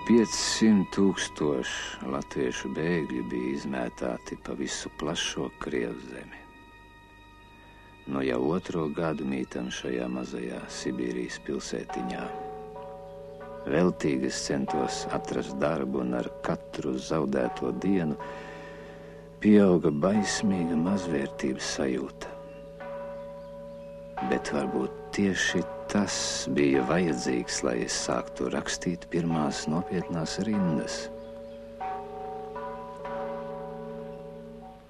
500,000 latviešu bēgļi bija izmētāti pa visu plašo Krievzemi. No jau 2. gadu mītam šajā mazajā Sibīrijas pilsētiņā. Veltīgi es centos atrast darbu, un ar katru zaudēto dienu pieauga baismīga mazvērtības sajūta. Bet varbūt tieši tas bija vajadzīgs, lai es sāktu rakstīt pirmās nopietnās rindas.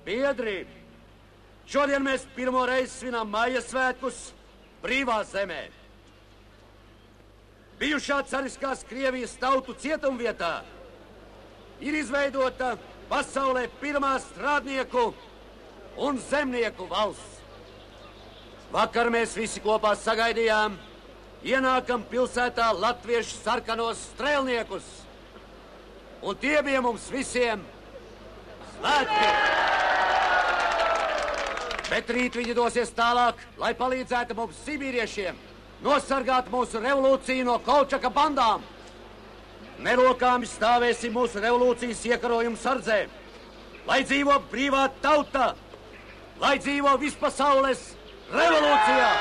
Biedri, šodien mēs pirmo reizi svinām Maija svētkus brīvā zemē. Bijušā cariskās Krievijas tautu cietumvietā ir izveidota pasaulē pirmā strādnieku un zemnieku valsts. Vakar mēs visi kopā sagaidījām, ienākam pilsētā latviešu sarkanos strēlniekus, un tie bija mums visiem svētki. Bet rīt viņi dosies tālāk, lai palīdzētu mums sibīriešiem nosargāt mūsu revolūciju no Kolčaka bandām. Nerokāmi stāvēsim mūsu revolūcijas iekarojumu sardzē. Lai dzīvo brīvā tauta, lai dzīvo vispasaules revolūcijā!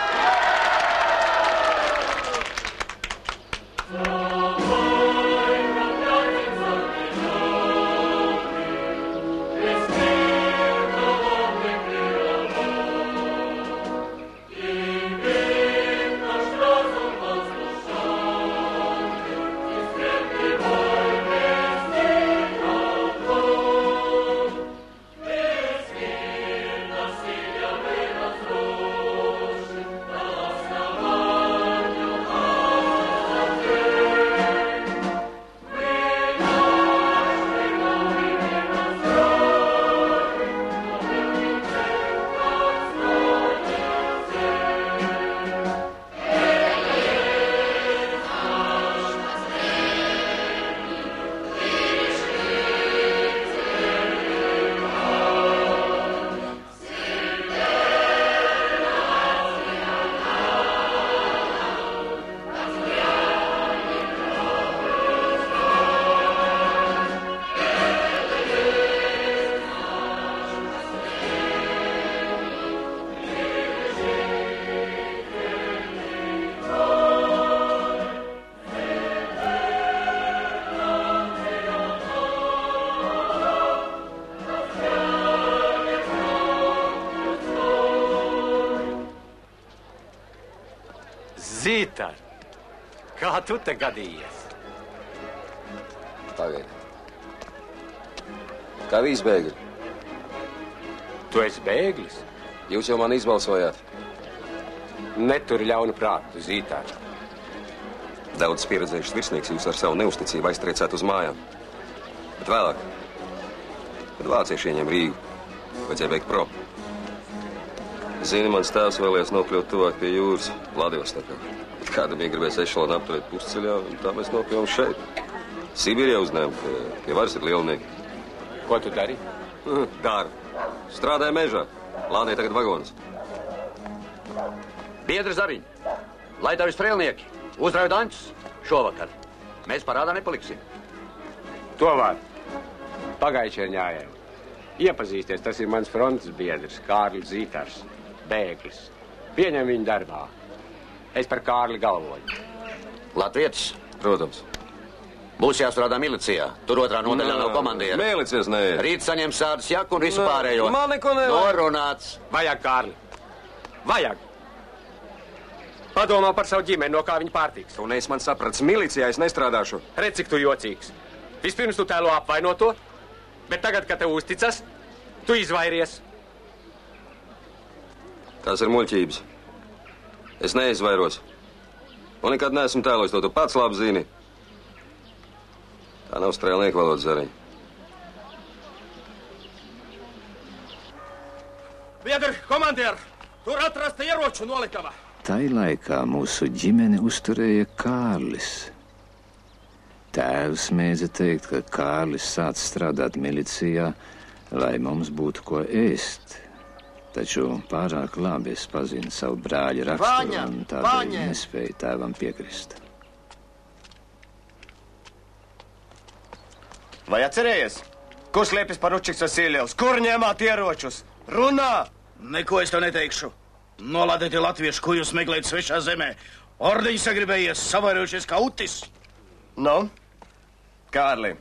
Zītar, kā tu te gadījies? Pagaidi. Kā visi bēgļi? Tu esi bēglis? Jūs jau mani izbalsojāt. Neturi ļaunu prātu, Zītar. Daudz pieredzējušas virsnieks jūs ar savu neusticību aiztriecāt uz mājām. Bet vēlāk, kad vācieši ieņem Rīgu, vajadzēja beigt prom. Zini, mans tēvs vēlējās nokļūt tuvāk pie jūras, Vladivostokā. Bet kādam iegribēs ešalonu apturēt pusceļā, un tā mēs nokļuvām šeit. Sibīrijā uzņēma, ka pie varas ir lielnieki. Ko tu dari? Daru. Strādāju mežā. Lādēju tagad vagonus. Biedri Zariņ, lai tavi strēlnieki uzrauj daņus šovakar. Mēs parādā nepaliksim. To var. Pagaičerņājiem. Iepazīsties, tas ir mans frontes biedrs, Kārlis Zītars. Bēglis. Pieņem viņu darbā. Es par Kārli galvoju. Latvietis? Protams. Būs jāstrādā milicijā. Tur otrā nodaļā nav komandiera. Milicijas neiet. Rīt saņem sārdas jaku un visu pārējo. Man neko nevajag. Norunāts. Vajag, Kārli. Vajag. Padomā par savu ģimeni, no kā viņa pārtīks. Un es man saprats, milicijā es nestrādāšu. Redz, cik tu jocīgs. Vispirms tu tēlo apvainoto, bet tagad, kad tev uzticas, tu izvairies. Tās ir muļķības. Es neizvairos. Un nekad neesmu tēlojis to, tu pats labi zini. Tā nav strēlnieku valoda, Zariņ. Biedri, komandieri, tur atrasta ieroču nolikava. Tai laikā mūsu ģimeni uzturēja Kārlis. Tēvs mēdza teikt, ka Kārlis sāc strādāt milicijā, lai mums būtu ko ēst. Taču pārāk labi es pazinu savu brāļa raksturu un tādēļ nespēju tēvam piekrist. Vai atcerējies? Kur slēpjas Paručiks Vasiljevs? Kur ņemāt ieročus? Runā! Neko es tev neteikšu. Nolādētie latvieši, ko jūs meklējat svešā zemē. Ordeņi sagribējies, savairojušies kā utis. Nu, Kārli,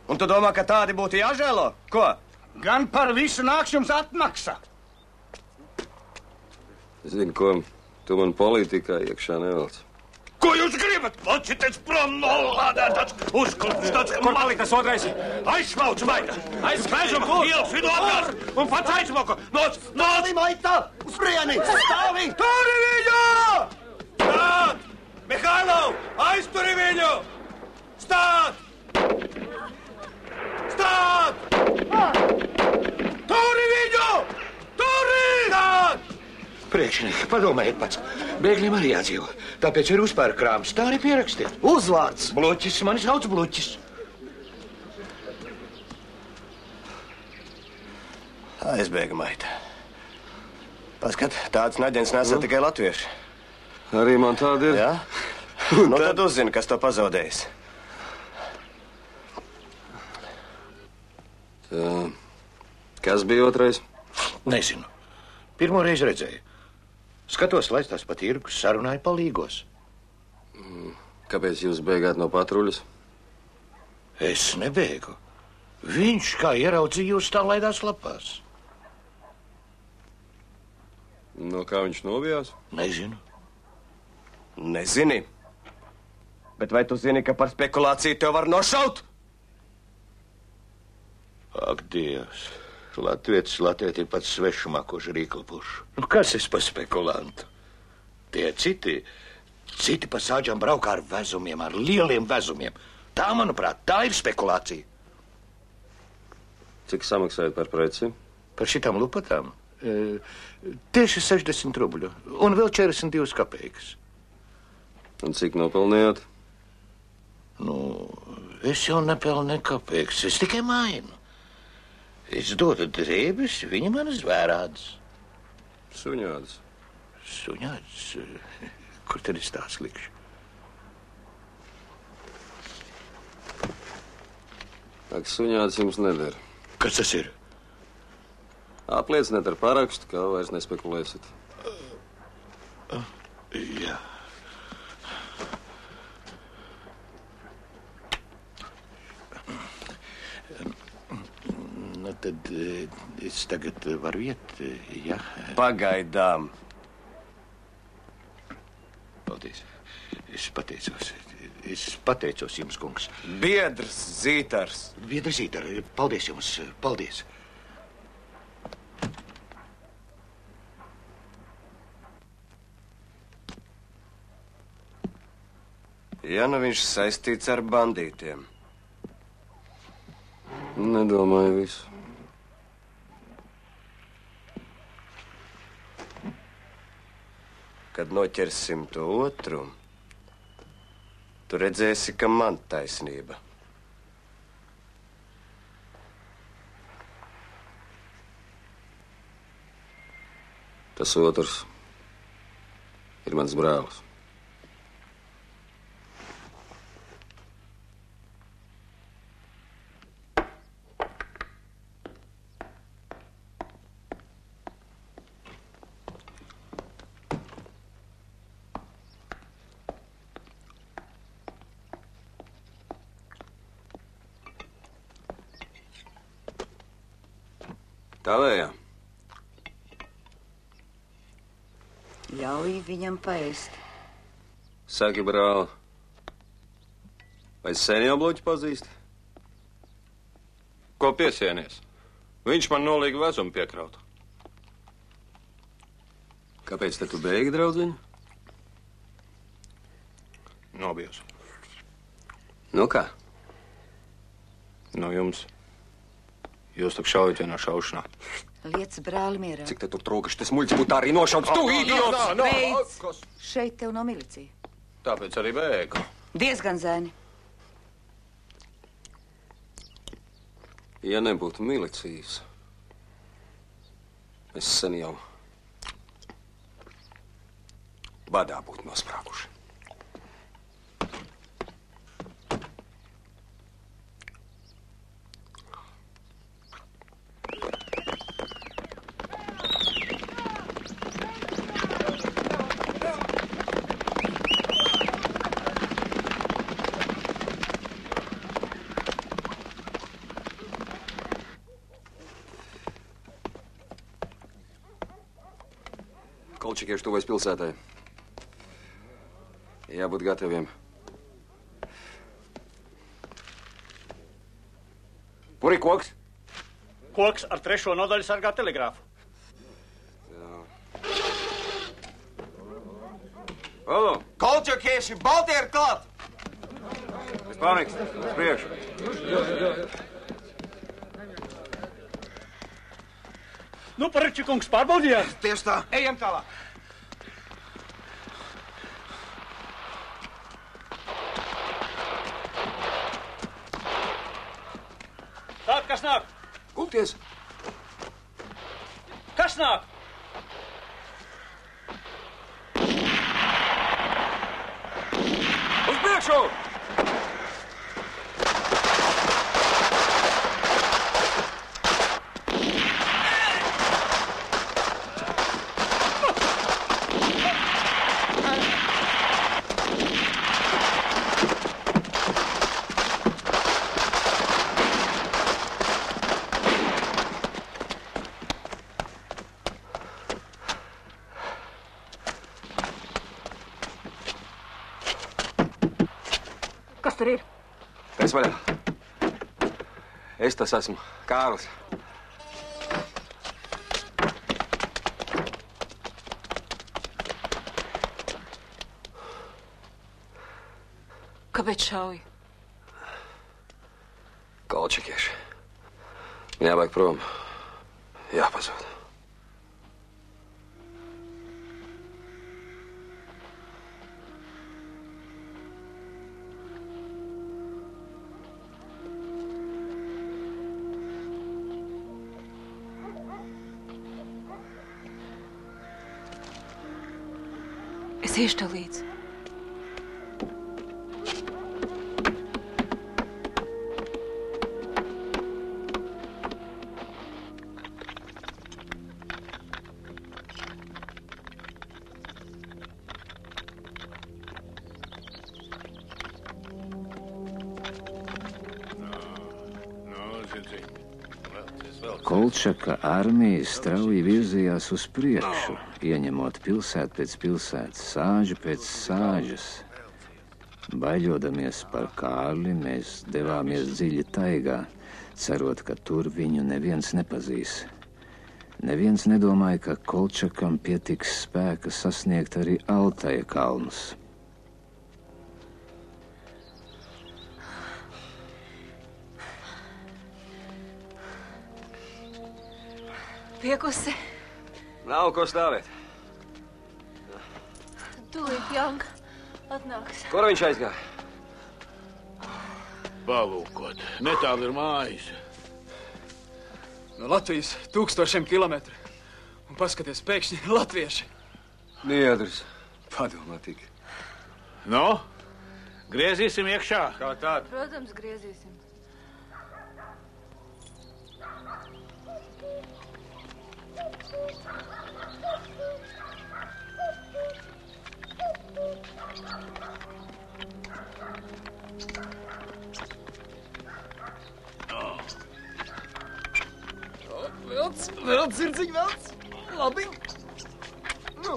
un tu domā, ka tādi būtu jāžēlo? Ko? Gan par visu nāks jums atmaksa. Zini, ko? Tu man politikā iekšā nevelc. Ko jūs gribat? Atšitēc prom nolādētas, uzklupstats, Kur palika tas otrais? Aizšmauc, maita! Aizskaižam, ielas vidu apgārs un pats aizmoku! Stāvi, maita! Uz prieni! Stāvi! Turi viņu! Stāt! Mihailov, aizturi viņu! Stāt! Stāt! Turi viņu! Turi! Stāt! Priekšnieki, padomājiet pats. Bēgļiem arī jādzīvo. Tāpēc ir uzpērk krāms. Tā arī pierakstiet. Uzvārds! Bluķis, mani sauc Bluķis. Aizbēga, maita. Paskat, tāds naģens nesā tikai latvieši. Arī man tāda ir. Jā? Nu tad uzzini, kas to pazaudējis. Tā. Kas bija otrais? Nezinu. Pirmo reizi redzēju. Skatos, laistās pa tirgus, sarunāju palīgos. Kāpēc jūs bēgāt no patruļas? Es nebēgu. Viņš, kā ieraudzīja, jūs tā laidās lapās. No kā viņš novijās? Nezinu. Nezini. Bet vai tu zini, ka par spekulāciju tev var nošaut? Ak, Dievs. Latvietis ir pats svešumā, ko rīklapušu. Nu, kas es par spekulantu? Tie citi pa sāģām braukā ar vezumiem, ar lieliem vezumiem. Tā, manuprāt, tā ir spekulācija. Cik samaksājat par preci? Par šitām lupatām? Tieši 60 rubļu un vēl 42 kapeikas. Un cik nopelnījāt? Nu, es jau nepelnu ne kapeikas, es tikai mainu. Es dodu drēbes, viņa manas zvērādas. Suņādas. Suņādas? Kur tad es tās likšu? Ak, suņādas jums neder. Kas tas ir? Aplieciniet ar parakstu, ka vairs nespekulēsiet. Jā. Nu, tad es tagad varu iet, jā? Pagaidām. Paldies. Es pateicos jums, kungs. Biedrs Zītars. Biedrs Zītars, paldies jums, paldies. Ja nu viņš saistīts ar bandītiem. Nedomāju visu. Kad noķersim to otru, tu redzēsi, ka man taisnība. Tas otrs ir mans brālis. Tavējā. Ļauj viņam paēst. Saki, brāli, vai sen jau Bluķi pazīst? Ko piesienies? Viņš man nolīga vezumu piekraut. Kāpēc te tu bēgi, draudziņ? Nobijos. Nu kā? No jums. Jūs tak šaujat vienā šaušanā. Liec brāli mierā. Cik te tur trūkaši tas muļķis būtu arī nošauts? Tu, idiots! Beidz! Šeit tev no milicija. Tāpēc arī bēgu. Diezgan zēni. Ja nebūtu milicijas, es sen jau badā būtu nosprāguši. Kolčikieši tuvojas pilsētai. Jābūt gataviem. Kur ir koks? Koks ar 3. nodaļu sargā telegrāfu. Halo! Kolčakieši, Baltie ir klāt! Vispārnieks, uz priekšu. Nu, Pareči kungs, pārbaudījāt? Tieši tā, ejam tālāk. Tā, kas nāk? Gulties! Kas nāk? Uz priekšu! Kas tur ir? Es vaļā. Es tas esmu. Kārlis. Kāpēc šauji? Kolčikieši. Jāvajag prom. Jāpazūd. Es iešu tev līdzi. Kolčaka armija strauji virzījās uz priekšu, ieņemot pilsētu pēc pilsētas, sāģi pēc sāģes. Baiļodamies par Kārli, mēs devāmies dziļi taigā, cerot, ka tur viņu neviens nepazīs. Neviens nedomāja, ka Kolčakam pietiks spēka sasniegt arī Altaja kalnus. Piekusi. Nav ko stāvēt. Tūlīt Janka atnāks. Kur viņš aizgāja? Palūkot. Netālu ir mājas. No Latvijas 1000 kilometru. Un paskaties, pēkšņi latvieši. Niedris. Padomā tik. Nu? Griezīsim iekšā. Kā tāda? Protams, griezīsim. Velc, sirdziņ, velc. Labi. Nu.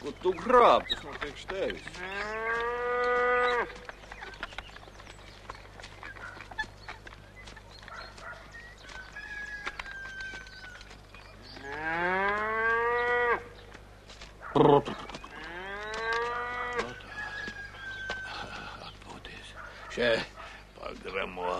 Ko tu grāb? Tas nav priekš tevis. Atpūties. Še, pagramo.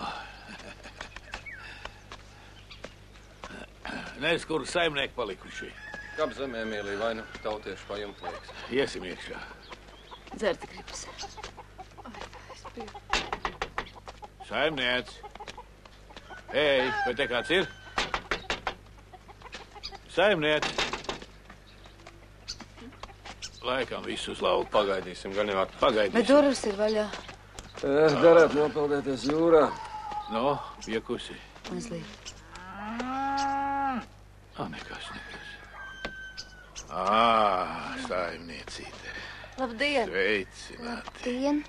Nes, kur saimnieki palikuši. Kap zemē, mīlī, vai nu tautieši pajumtlīgs. Iesim iekšā. Dzerti gribas. Saimniec. Ei, vai te kāds ir? Saimniec. Laikam visu uz lauku. Pagaidīsim, gan jau Bet durvis ir vaļā. Darētu nopeldēties jūrā. No, piekusi. Mazliet. Nekas. Saimniecīte. Labdien! Sveicināti. Labdien!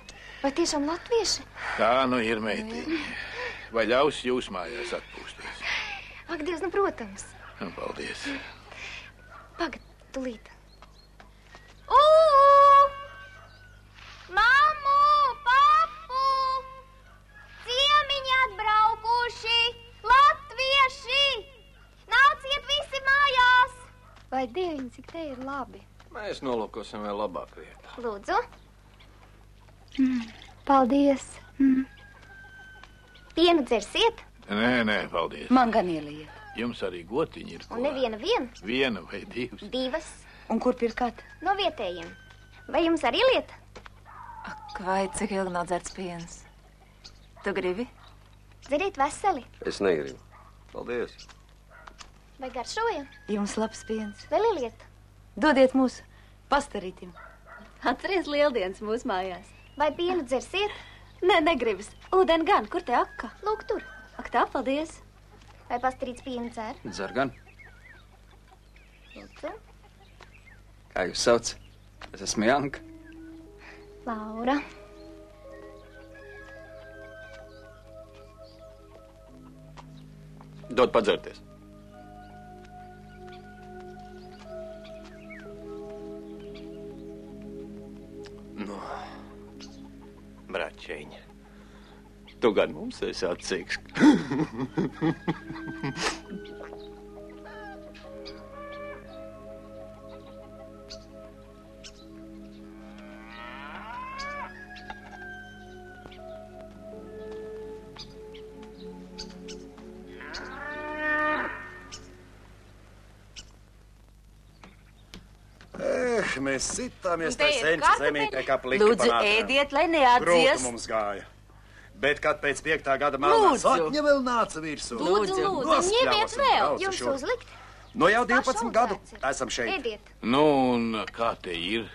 Vai tiešām latvieši? Tā nu ir meitiņa. Vai ļaus jūs mājās atpūsties? Ak, Dievs, nu, protams. Paldies. Pagad, tulīt. Mammu, papu! Ciemiņi atbraukuši! Latvieši! Nāciet visi mājās! Vai Dieviņ, cik te ir labi? Mēs nolūkosim vēl labāk vietā. Lūdzu. Paldies. Pienu dzersiet? Nē, paldies. Man gan ieliet. Jums arī gotiņi ir. Un neviena vien? Viena vai divas? Divas. Un kur pirkāt? No vietējiem. Vai jums arī lieta? Ak, vai cik ilgi nav dzerts piens? Tu gribi? Dzeriet veseli. Es negribu. Paldies. Vai garšoja? Jums labs piens. Vēl ir lieta. Dodiet mūsu pastarītim. Atceries lieldienas mūsu mājās. Vai pienu dzersiet? Nē, negribas. Ūdeni gan. Kur te akka? Lūk, tur. Ak, tā, paldies. Vai pastarīts pienu dzer? Dzer gan. Lūdzu. Kā jūs sauc? Es esmu Janka. Laura. Dod padzerties. Nu, bračeņa. Tu gan mums esi atsīgs. Mēs sitāmies Un te tā ir senča kartupeļi. zemītē, kā pliki Lūdzu, panākām. ēdiet, lai Grūti neatdzies. mums gāja. Bet, kad pēc 5. gada melnā Lūdzu. sakņa vēl nāca virsū. Lūdzu, ņemiet vēl. Jums uzlikt? No jau 12 gadu esam šeit. Ēdiet. Nu, un kā te ir?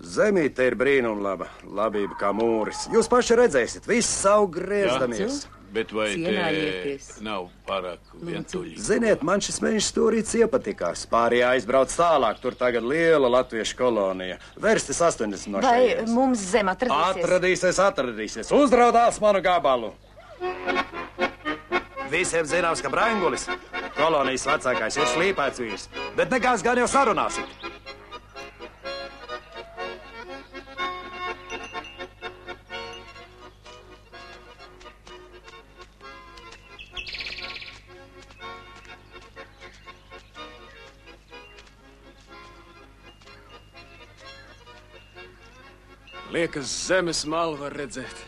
Zemīte ir brīnumlaba, labība kā mūris. Jūs paši redzēsiet, viss aug griezdamies. Bet vai Cienājieties. te nav pārāk vientuļīgi? Ziniet, man šis mežs stūrīts iepatikās. Pārējā aizbrauc tālāk, tur tagad liela latviešu kolonija. Verstis 80 no Vai šejienes. mums zem atradīsies? Atradīsies. Uzraudās manu gabalu. Visiem zināms, ka Brangulis, kolonijas vecākais, ir slīpēts vīrs. Bet nekās gan jau sarunāsit. Liekas, zemes malu var redzēt.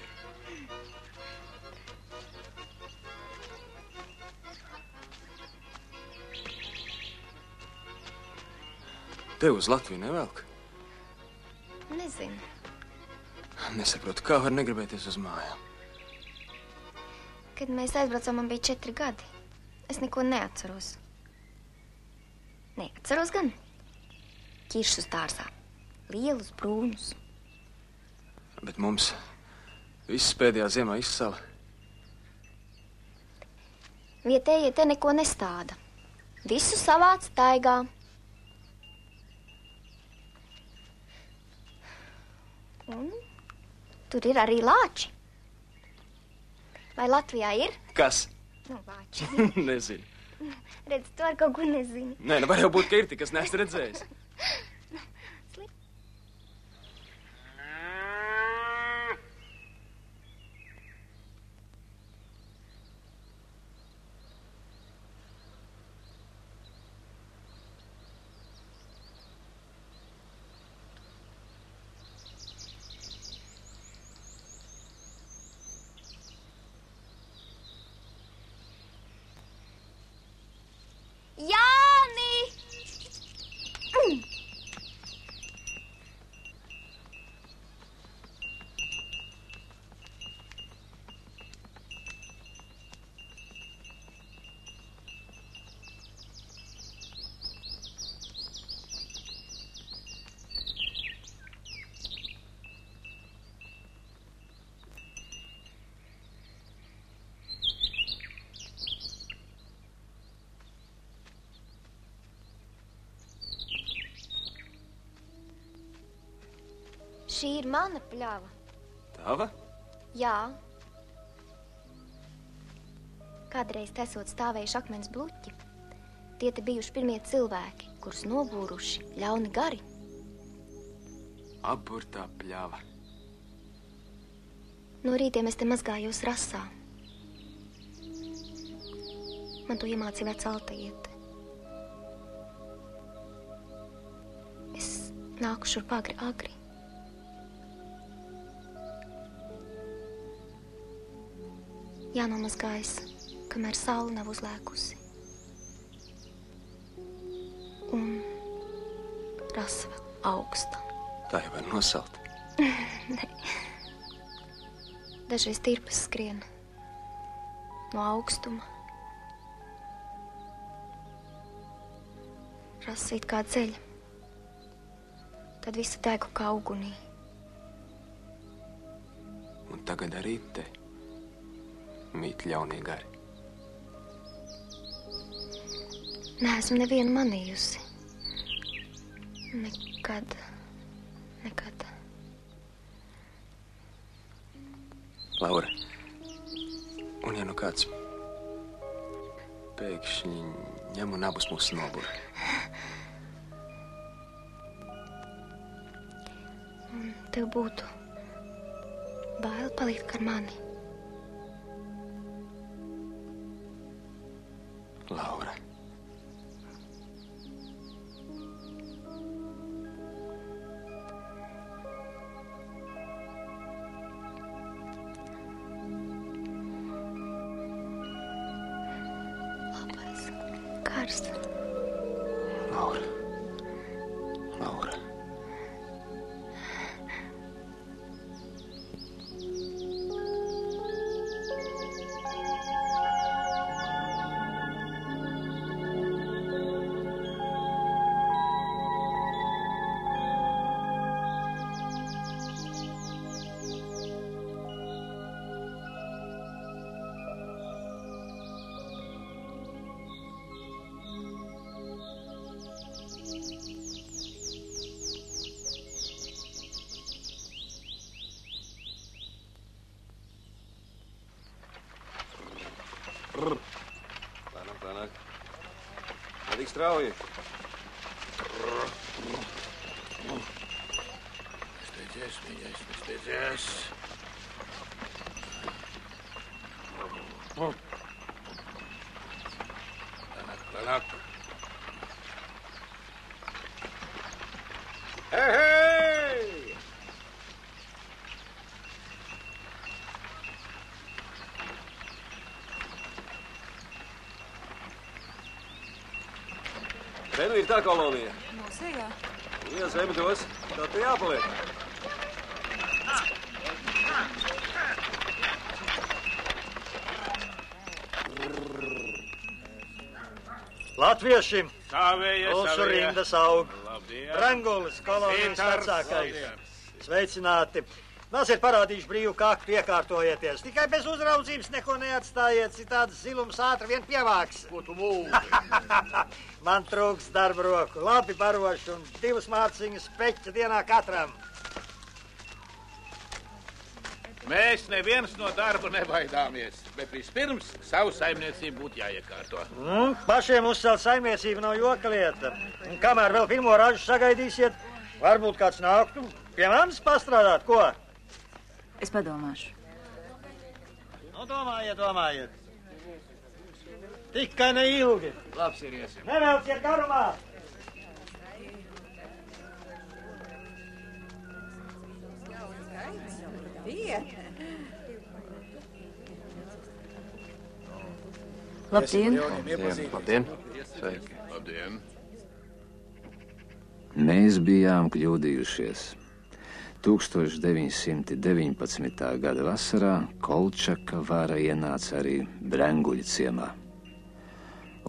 Tev uz Latviju nevelk? Nezinu. Nesaprotu, kā var negribēties uz mājām. Kad mēs aizbraucām, man bija 4 gadi. Es neko neatceros. Neatceros gan. Ķiršus dārzā. Lielus, brūnus. Bet mums viss pēdējā ziemā izsala. Vietējie te neko nestāda. Visu savāc taigā. Un tur ir arī lāči. Vai Latvijā ir? Kas? Nu, lāči. Nezinu. Redz, tu ar kaut ko nezini. Nē, nu var jau būt, ka ir tik, kas neesmu redzējis. Jāni! Šī ir mana pļava. Tava? Jā. Kādreiz esot stāvējuši akmens bluķi. Tie te bijuši pirmie cilvēki, kurus nobūruši ļauni gari. Apburtā pļava. No rītiem es te mazgājos rasā. Man to iemācīja vecā Altaiete. Es nāku šurp agri. Jānomazgājas, kamēr saule nav uzlēkusi. Un rasa vēl augsta. Tā jau var nosalt. Nē. Dažreiz tirpas skrien no augstuma. Rasa it kā ceļ. Tad visu degu kā ugunī. Un tagad arī te mīt ļaunie gari. Neesmu nevienu manījusi. Nekad. Laura, un ja nu kāds pēkšņi ņem un abus mūs nobura? Un tev būtu bail palikt ar mani. Laura. Karsts. Laura. Laura. Lēnāk. Tik strauji. Nesteidzies, mīļais, nesteidzies. Lēnāk. Hei! Te nu ir tā kolonija. Mūsējā. Ja zemi dos, tā te jāpaliek. Latvieši! Savēja. Mūsu rindas aug. Labdien. Rangulis, kolonijas vecākais. Sveicināti. Nāciet parādīšu brīvu kaktu, iekārtojieties. Tikai bez uzraudzības neko neatstājiet, citādi zilums ātri vien pievāks. Ko tu mūli? Man trūks darba roku, labi baroši un 2 mārciņas peķa dienā katram. Mēs neviens no darba nebaidāmies, bet vispirms savu saimniecību būtu jāiekārto. Pašiem uzcelt saimniecību nav joka lieta. Un kamēr vēl pirmo ražu sagaidīsiet, varbūt kāds nāktu pie manis pastrādāt, ko? Es padomāšu. Nu, domājiet. Tikai neilgi. Labs ir iesim. Nevelciet garumā! Labdien! Labdien! Sveiki! Labdien! Mēs bijām kļūdījušies. 1919. gada vasarā Kolčaka vara ienāca arī Brenguļa ciemā.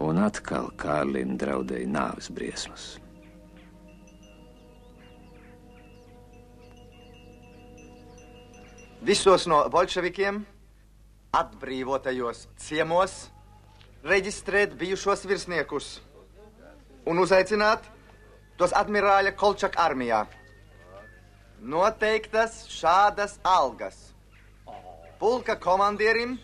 Un atkal Kārlim draudēja nāves briesmas. Visos no bolševikiem atbrīvotajos ciemos reģistrēt bijušos virsniekus un uzaicināt tos admirāļa Kolčaka armijā. Noteiktas šādas algas. Pulka komandierim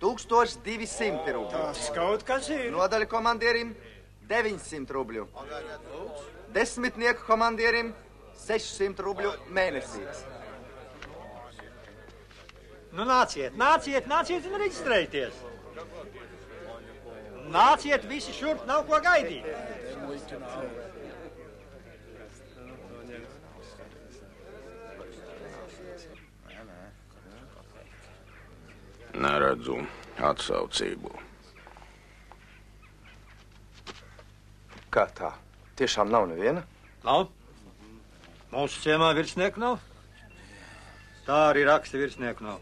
1200 rubļu. Tas kaut kas ir. Nodaļu komandierim 900 rubļu. Desmitnieku komandierim 600 rubļu mēnesī. Nu, nāciet un reģistrējieties. Nāciet visi šurp, nav ko gaidīt. Neredzu atsaucību. Kā tā? Tiešām nav neviena? Nav. Mūsu ciemā virsnieku nav. Tā arī raksta virsnieku nav.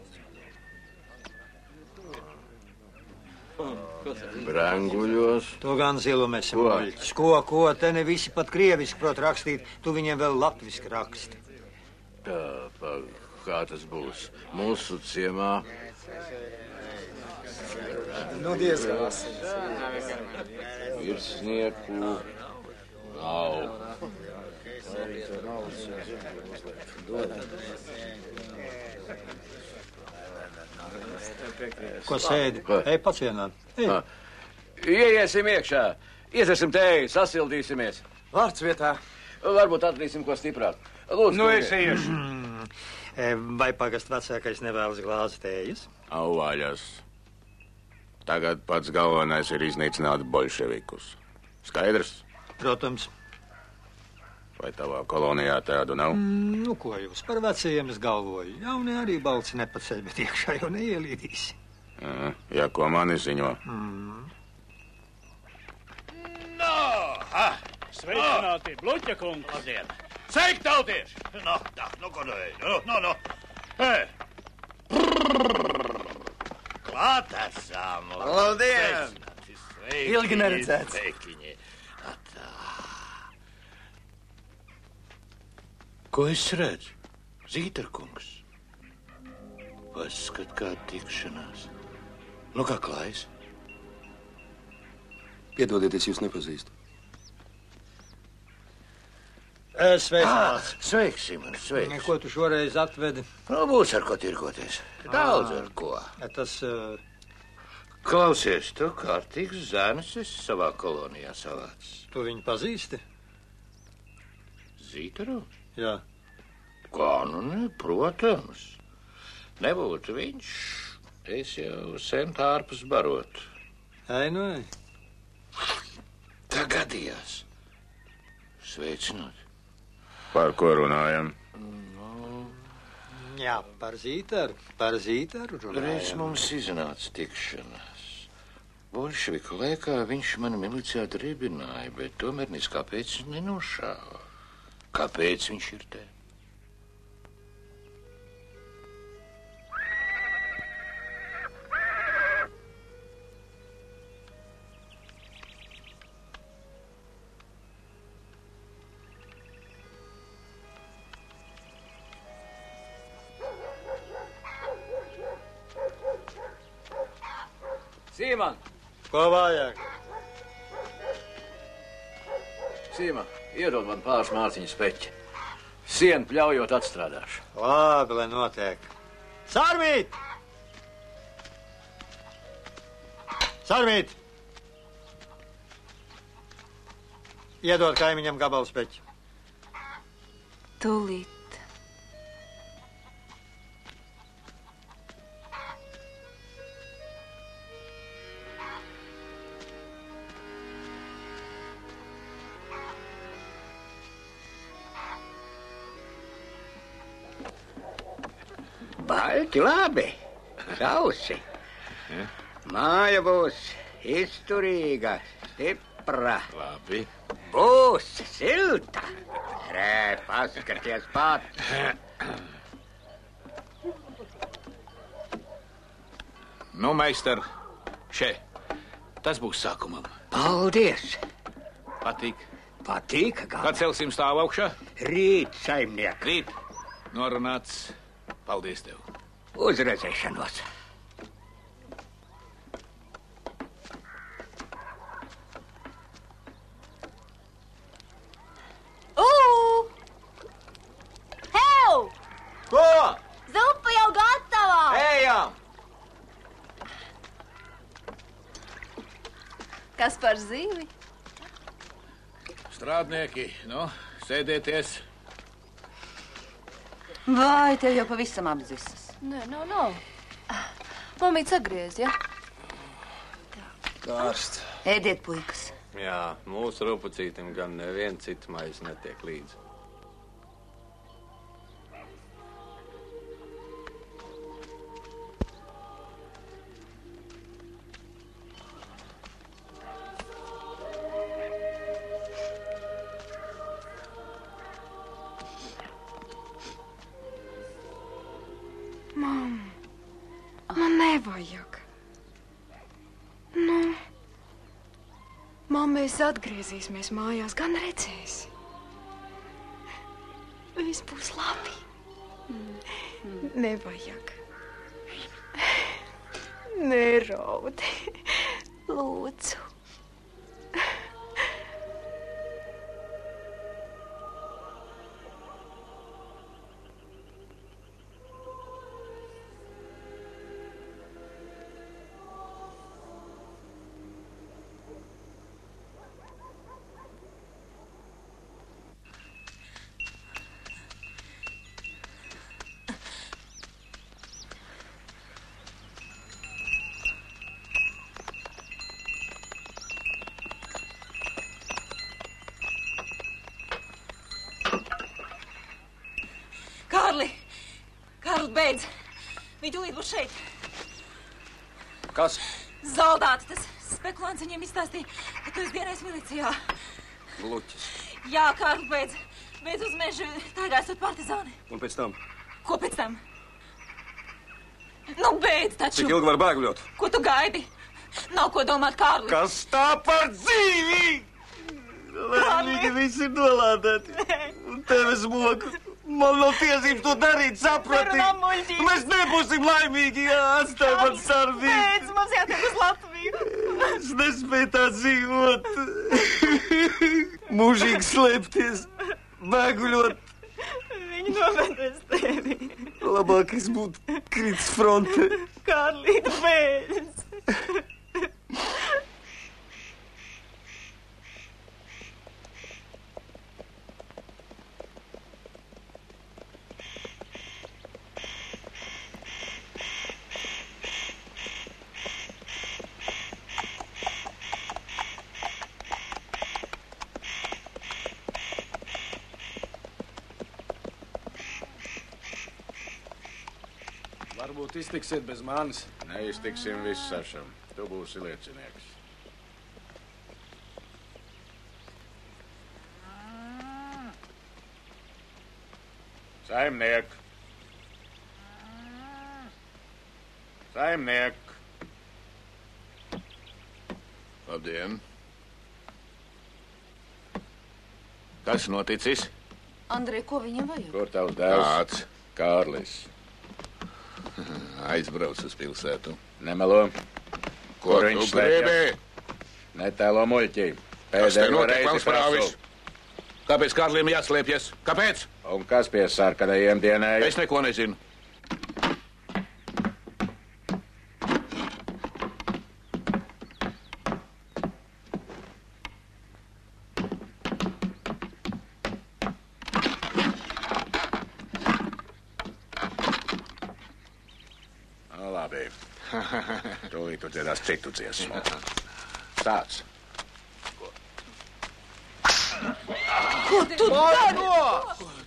Branguļos. Tu gan zilumu esi muļķis. Ko, te ne visi pat krieviski prot rakstīt, tu viņiem vēl latviski raksti. Kā tas būs? Mūsu ciemā. Nu, diezgan. Virsnieku nav. Ko sēdi? Ej, pacienāt. Ieiesim iekšā, iedzersim tēju, sasildīsimies. Vārds vietā. Varbūt atradīsim ko stiprāk. Lūdzu, Nu, es iešu. Vai pagast vecākais nevēlas glāzi tējas? Auvaļas. Tagad pats galvenais ir iznīcināt bolševikus. Skaidrs? Protams. Vai tavā kolonijā tādu nav? Nu, ko jūs par vecajiem es galvoju? Jaunie arī balci nepaceļ, bet iekšā jau neielīdīsi. Ja ko mani ziņo. Sveicināti, Bluķa kungs. Sveiki, tautieši! Klāt esam! Labdien! Ilgi neredzēts. Sveikiņi! Ko es redzu? Zīterkungs. Paskat, kā tikšanās. Nu, kā klājas? Piedodieties, jūs nepazīstu. Sveicināts. Sveiks, Simon, sveiks. Ko tu šoreiz atvedi? Nu, būs ar ko tirgoties. Daudz ar ko. Tas... Klausies, tu kārtīgs zēns esi savā kolonijā savāds. Tu viņu pazīsti? Zīteru? Jā. Kā, nu ne, protams. Nebūtu viņš, es jau sen ārpus barot. Ei, nu, ei. Tā gadījās. Sveicināt. Par ko runājam? Jā, par Zīteru runājam. Reiz mums iznāca tikšanās. Bolševiku laikā viņš mani milicijā dribināja, bet tomēr nes kāpēc nenošāva. Kāpēc viņš ir te? Sīman! Ko vajag? Sīman, iedod man pāris mārciņu speķi. Sienu pļaujot atstrādāšu. Labi, lai notiek. Sarmīt! Sarmīt! Iedod kaimiņam gabalu speķi. Tūlīt. Balti labi, sausi. Māja būs izturīga, stipra. Labi. Būs silta. Re, paskaties pat. Nu, meister, še, tas būs sākumam. Paldies. Patīk. Patīk, gan. Kad celsim stāvu augšā? Rīt, saimniek. Rīt. Norunāts. Paldies tev. Uz redzēšanos. par zīvi. Strādnieki, nu, sēdieties. Vai, tev jau pavisam apdzisas. Nē, nav. Mamīt sagriez, ja? Karsts. Ēdiet, puikas. Jā, mūsu rupucītim gan neviena cita maize netiek līdzi. Man nevajag. Nu, mēs atgriezīsimies mājās, gan redzēsi. Viss būs labi. Nevajag. Neraudi. Lūdzu. Kārli, beidz! Viņi tūlīt būs šeit. Kas? Zaldāti, tas spekulants viņiem izstāstīja, ka tu esi dienējis milicijā. Bluķis. Jā, Kārli, beidz! Beidz uz mežu, taigās ar partizāni. Un pēc tam? Ko pēc tam? Nu, beidz taču! Cik ilgi var bēgļot? Ko tu gaidi? Nav ko domāt, Kārli. Kas tā par dzīvi? Laimīgi visi ir nolādēti. Un tevis moku. Man nav tiesības to darīt, saprati? Mēs nebūsim laimīgi, jā, atstāj man sarvīt. Beidz, mums jātiek uz Latviju. Es nespēju tā dzīvot. Mūžīgi slēpties, bēguļot. Viņi novedēs tevi. Labāk es būtu kritis fronte. Kārlīt, beidz. Varbūt iztiksiet bez manis. Neiztiksim visu sašam. Tu būsi liecinieks. Saimniek! Saimniek! Labdien! Kas noticis? Andrej, ko viņam vajag? Kur tavs dēls? Kāds? Kārlis. Aizbrauc uz pilsētu. Nemelo. Ko tu gribi? Netēlo muļķī. Kas te notiek, Valsts prāvis? Kāpēc Kārlim jāslēpjas? Kāpēc? Un kas pie sarkanajiem dienēja? Es neko nezinu. Labi. Tūlīt tu dziedās citu dziesmu. Sāc. Ko tu dari?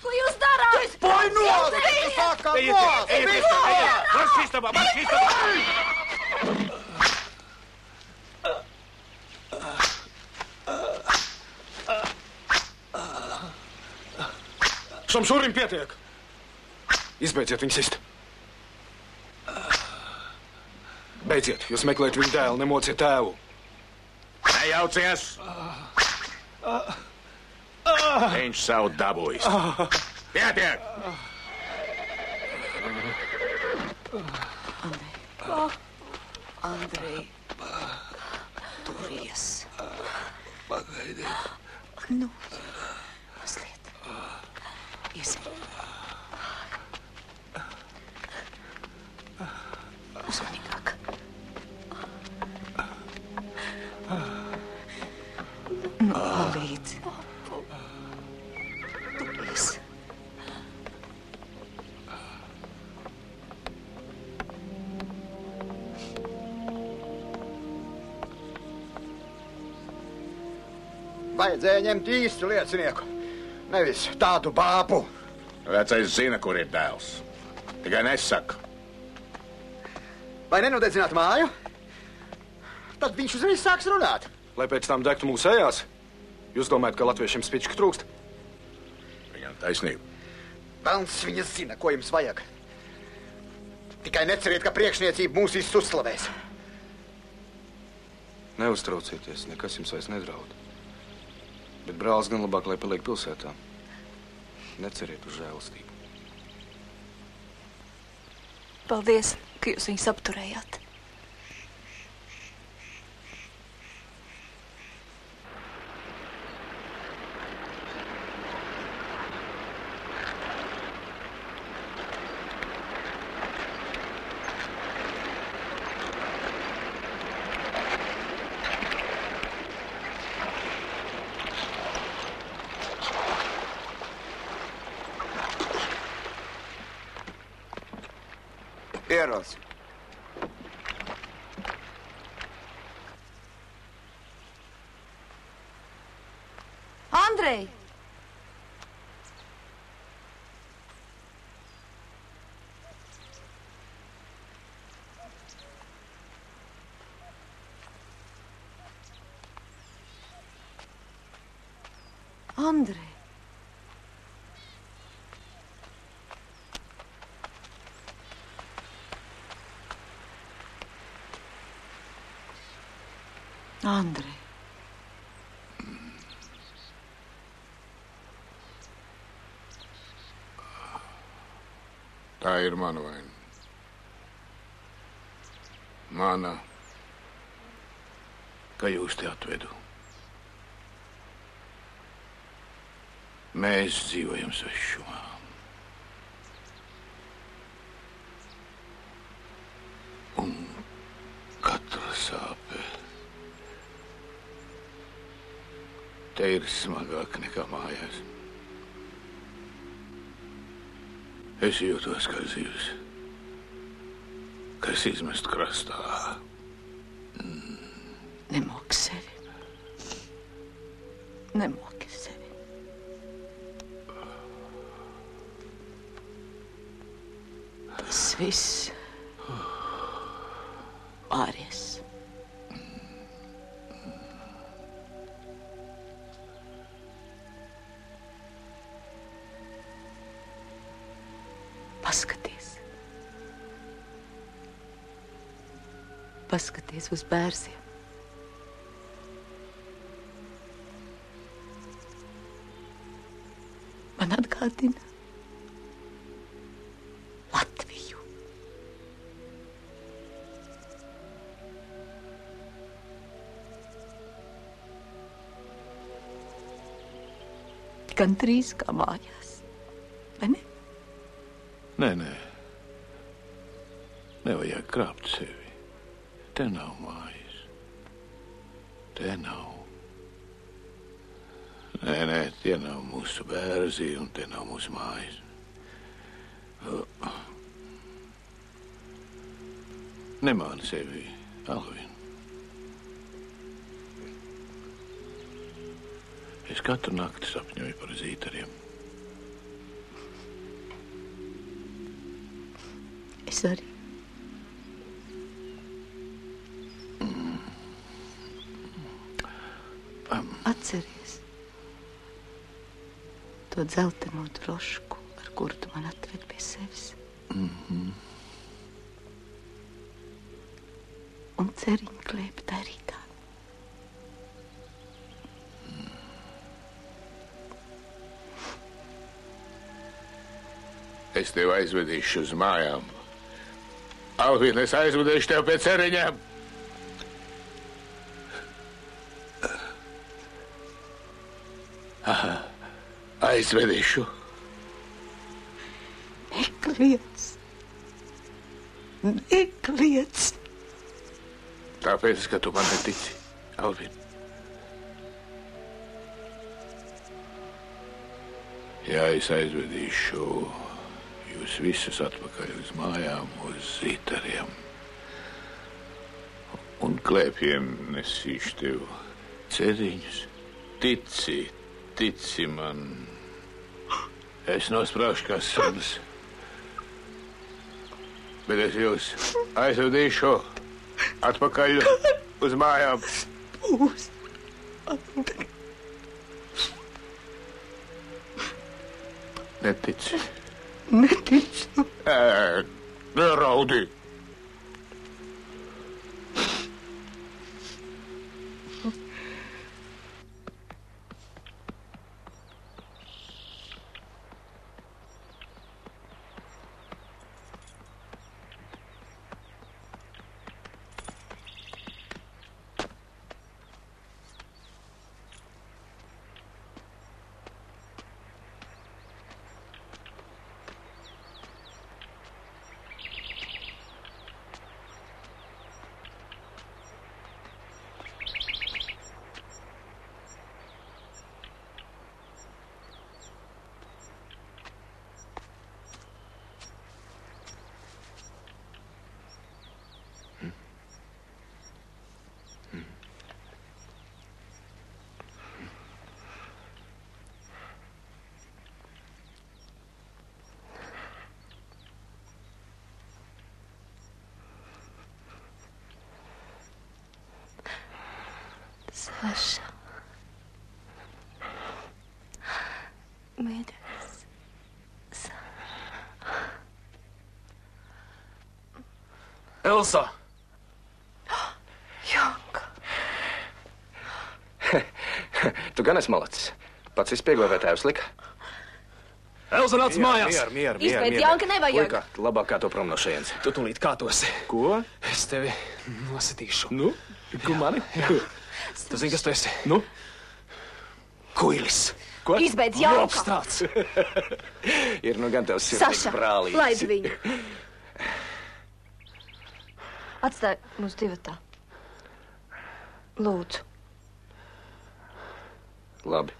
Ko jūs darāt? Poj nost! Saka nost! Ejiet! Marš istabā! Marš istabā! Šurim pietiek! Izbeidziet viņu sist! Beidziet, jūs meklējat viņu dēlu, nemociet tēvu. Nejaucies! Viņš savu dabūjis. Pietiek! Andrej, turies. Pagaidiet. Nu, mazliet. Iesim. Uzmanīgāk. Vajadzēja ņemt īstu liecinieku, nevis tādu bāpu. Vecais zina, kur ir dēls. Tikai nesaka. Vai nenodedzināt māju? Tad viņš uzreiz sāks runāt. Lai pēc tam degtu mūsējās? Jūs domājat, ka latviešiem spičku trūkst? Viņam taisnība. Velns viņa zina, ko jums vajag. Tikai neceriet, ka priekšniecība mūs visus uzslavēs. Neuztraucieties, nekas jums vairs nedraud. Bet brālis gan labāk, lai paliek pilsētā. Neceriet uz žēlastību. Paldies, ka jūs viņus apturējāt. Ierodas. Andrej! Andrej! Andrej. Tā ir mana vaina. Mana, ka jūs te atvedu. Mēs dzīvojam svešumā. Un katra sāpe te ir smagāk nekā mājās. Es jūtos kā zivs, kas izmest krastā. Nemoki sevi. Nemoki sevi. Tas viss pāries. Paskaties. Paskaties uz bērziem. Man atgādina Latviju. Gandrīz kā mājās, vai ne? Nē. Nevajag krāpt sevi. Te nav mājas. Te nav. Nē, tie nav mūsu bērzi un te nav mūsu mājas. Nemāni sevi, Alvin. Es katru nakti sapņoju par zītariem. Es arī. Atceries to dzelteno drošku, ar kuru tu man atved pie sevis. Un ceriņu klēpi tā rītā. Es tevi aizvedīšu uz mājām. Alvin, es aizvedīšu tevi pie ceriņām. Aizvedīšu. Nekliedz. Nekliedz. Tāpēc, ka tu man netici, Alvin. Ja es aizvedīšu jūs visus atpakaļ uz mājām, uz zītariem un klēpiem nesīšu tev ceriņus, Tici man. Es nosprāšu kā suns. Bet es jūs aizvedīšu atpakaļ uz mājām. Būs. Netici. Neticu. Neraudi. Saša. Mīļais. Elsa! Janka. Tu gan esi malacis. Pats izspiegovētājus lika. Elsa, nāc mājās! Mieru. Izpēc Janka nevajag. Puika, labāk kā to prom no šejienes. Tu tūlīt kātosi. Ko? Es tevi nositīšu. Nu? Ko mani? Tu zini, kas tu esi? Nu? Kuilis. Ko? Izbeidz Janka. Obstrāts. Ir nu gan tev sirdīgs Saša, brālītis. laid viņu. Atstāj mūs divatā. Lūdzu. Labi.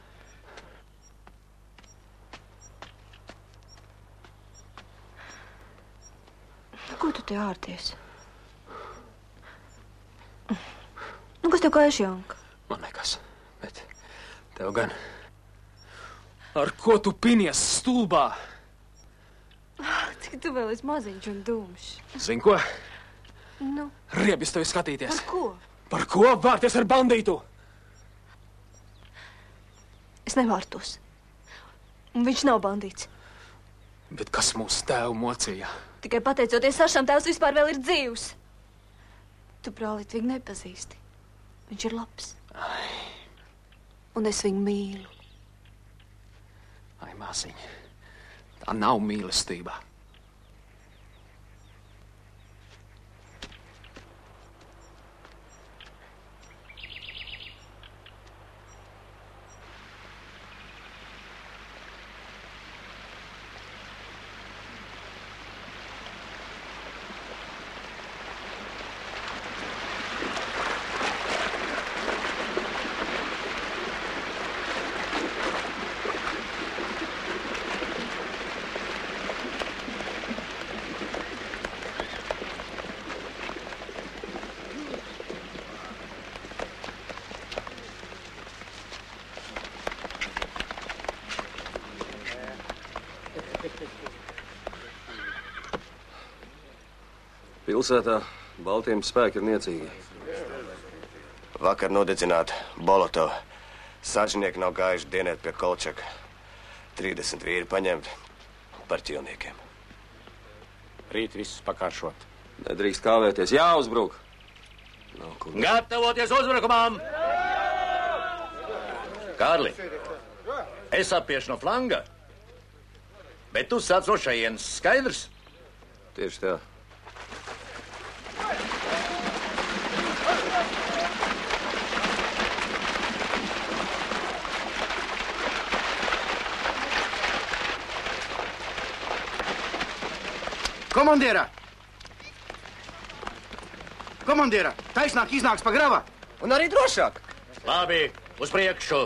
Ko tu te ārties? Nu, kas tev kaiš, Janka? Man nekas, bet tev gan. Ar ko tu pinies stulbā? Cik tu vēl esi maziņš un dumšs. Zini ko? Nu, Riebis tevi skatīties. par ko? Par ko vārties ar bandītu? Es nevārtos. Un viņš nav bandīts. Bet kas mūsu tēvu mocīja? Tikai pateicoties Sašam, tēvs vispār vēl ir dzīvs. Tu brālīt viņu nepazīsti. Viņš ir labs. Un es viņu mīlu. Ai, māsiņ, tā nav mīlestība. Pilsētā Baltiem spēki ir niecīgi. Vakar nodedzināt Bolotovu. Sažnieki nav gājuši dienēt pie Kolčaka. 30 vīri paņemti par ķilniekiem. Rīt visus pakāršot. Nedrīkst kāvēties. Jāuzbruk! Gatavoties uzbrukumam! Kārli, es apiešu no flanga, bet tu sāc no šejienes, skaidrs? Tieši tā. Komandierā, taisnāk iznāks pa grava. Un arī drošāk. Labi, uz priekšu.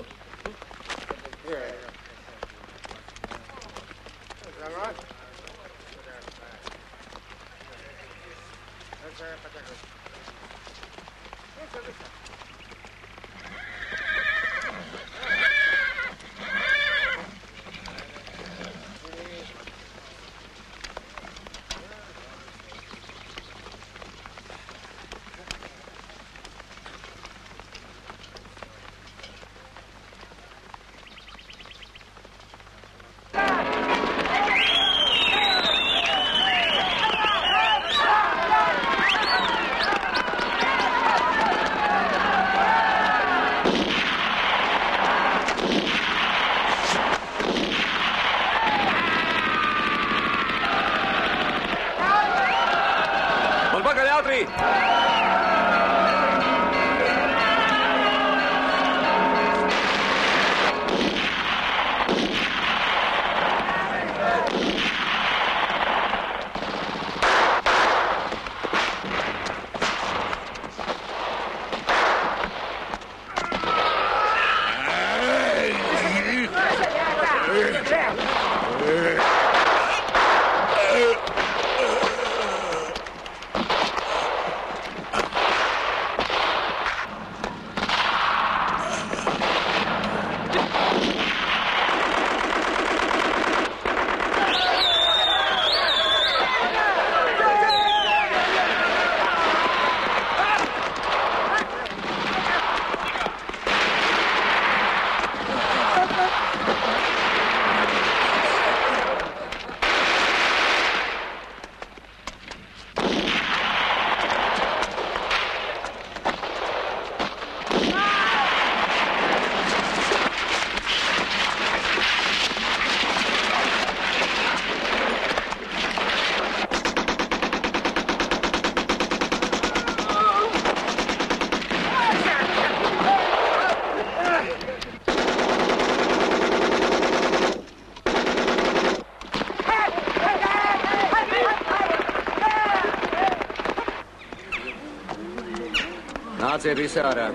Nāciet visi ārā.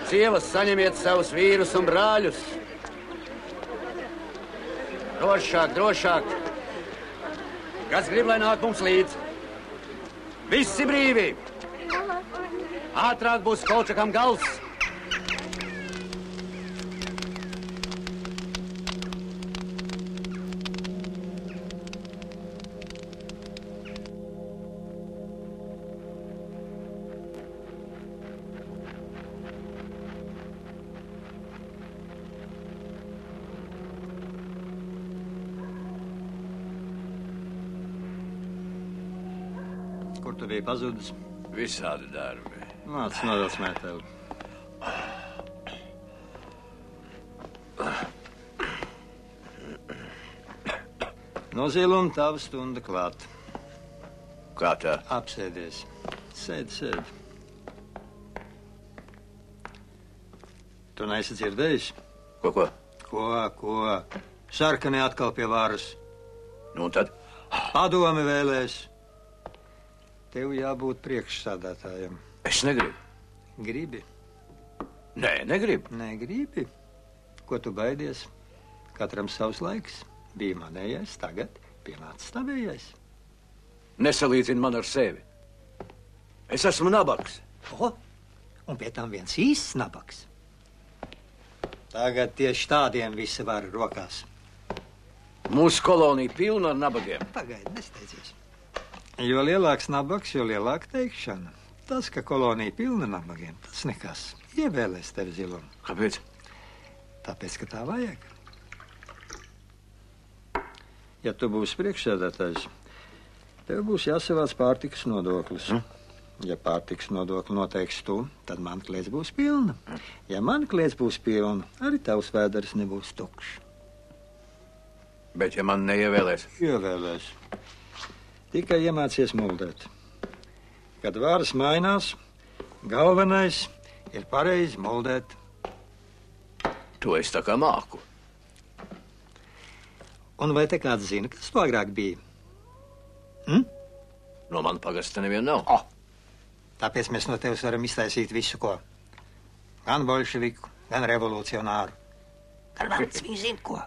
Sievas, saņemiet savus vīrus un brāļus. Drošāk, drošāk. Kas grib, lai nāk mums līdzi? Visi brīvi! Ātrāk būs Kolčakam gals! Kur tu biji pazudis? Visādi darbi. Nāc, nodals mēteli. Nozilum, tava stunda klāt. Kā tā? Apsēdies. Sēdi, sēdi. Tu neesi dzirdējis? Ko? Ko? Sarkani atkal pie varas. Nu, tad? Padomi vēlēs. Tev jābūt priekšsādātājam. Es negribu. Gribi? Nē, negribu. Negribi? Ko tu baidies? Katram savs laiks. Bija manējais, tagad pienācis tavējais. Nesalīdzini man ar sevi. Es esmu nabaks. O, un pie tam viens īsts nabaks. Tagad tieši tādiem visi var rokās. Mūsu kolonija pilna ar nabagiem. Pagaidi, nesteidzies. Jo lielāks nabaks, jo lielāka teikšana. Tas, ka kolonija pilna nabagiem, tas nekas. Ievēlēs tevi zilumu. Kāpēc? Tāpēc, ka tā vajag. Ja tu būsi priekšsēdētājs, tev būs jāsavāc pārtikas nodoklis. Ja pārtikas nodokli noteiks tu, tad man kliets būs pilna. Ja man kliets būs pilna, arī tavs vēders nebūs tukšs. Bet ja man neievēlēs? Ievēlēs. Tikai iemācies muldēt. Kad varas mainās, galvenais ir pareizi muldēt. To es tā kā māku. Un vai te kāds zina, kas to agrāk bija? No man pagasta neviena nav. Tāpēc mēs no tevis varam iztaisīt visu, ko. Gan bolševiku, gan revolucionāru. Gan velns viņi zina, ko.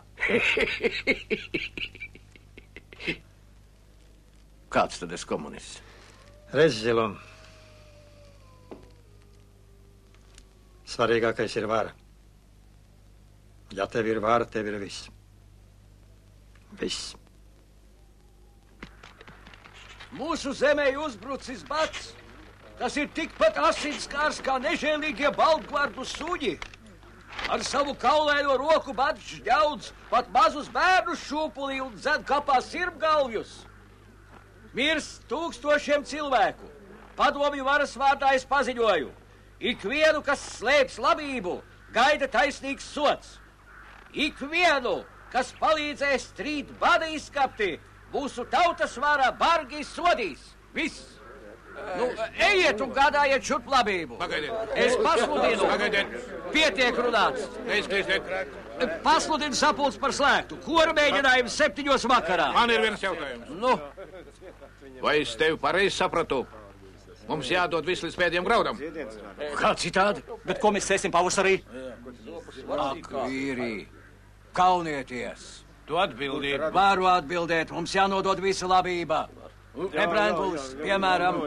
Kāds tad es komunists? Redz, Zilum. Svarīgākais ir vara. Ja tev ir vara, tev ir viss. Viss. Mūsu zemē uzbrucis bats. Tas ir tikpat asinskārs kā nežēlīgie baltgvardu suņi. Ar savu kaulējo roku bats ģaudz pat mazus bērnus šūpulī un dzed kapā sirmgalvjus. Mirst tūkstošiem cilvēku. Padomju varas vārdā es paziņoju. Ikvienu, kas slēps labību, gaida taisnīgs sods. Ikvienu, kas palīdzēs strīt bada izskapti, mūsu tautas vara bargi sodīs. Viss. Nu, ejiet un gādājiet šurp labību. Pagaidiet. Es pasludinu. Pagaidiet. Pietiek runāts. Neizklīstiet. Pasludinu sapulci par slēgtu. Koru mēģinājumu 7 vakarā. Man ir viens jautājums. Nu? Vai es tevi pareizi sapratu? Mums jādod viss līdz pēdējiem graudam. Kā citādi? Bet ko mēs sēsim pavasarī? Ak, vīri, kaunieties. Tu atbildīji. Varu atbildēt, mums jānodod visa labība. Ebrangulis, piemēram,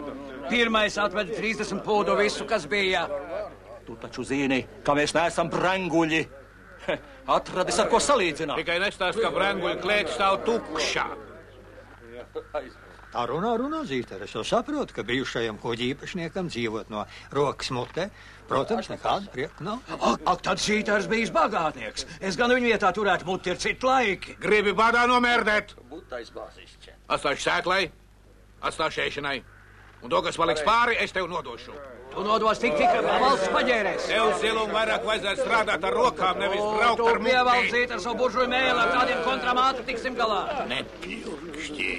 pirmais atveda 30 pūdu visu, kas bija. Tu taču zini, ka mēs neesam branguļi. Atradis, ar ko salīdzināt. Tikai nestāst, ka branguļu klēts stāv tukšā. Tā runā, Zīter. Es jau saprotu, ka bijušajam kuģi īpašniekam dzīvot no rokas mutē. Protams, nekāda prieka nav. Ak, tad Zīters bijis bagātnieks. Es gan viņu vietā turētu muti, ir citi laiki. Gribi badā nomērdēt? Butais bāzišķi. Atstāšu sēklai, atstāšu ēšanai. Un to, kas paliks pāri, es tev nodošu. Tu nodos tik, ka valsts paģērēs. Tev zilumu vairāk vajadzēs strādāt ar rokām, nevis braukt ar muti. Tu pievalc Zīters savu buržuju mēli, ar tādiem kontramātu tiksim galā. Nepļurkšķi.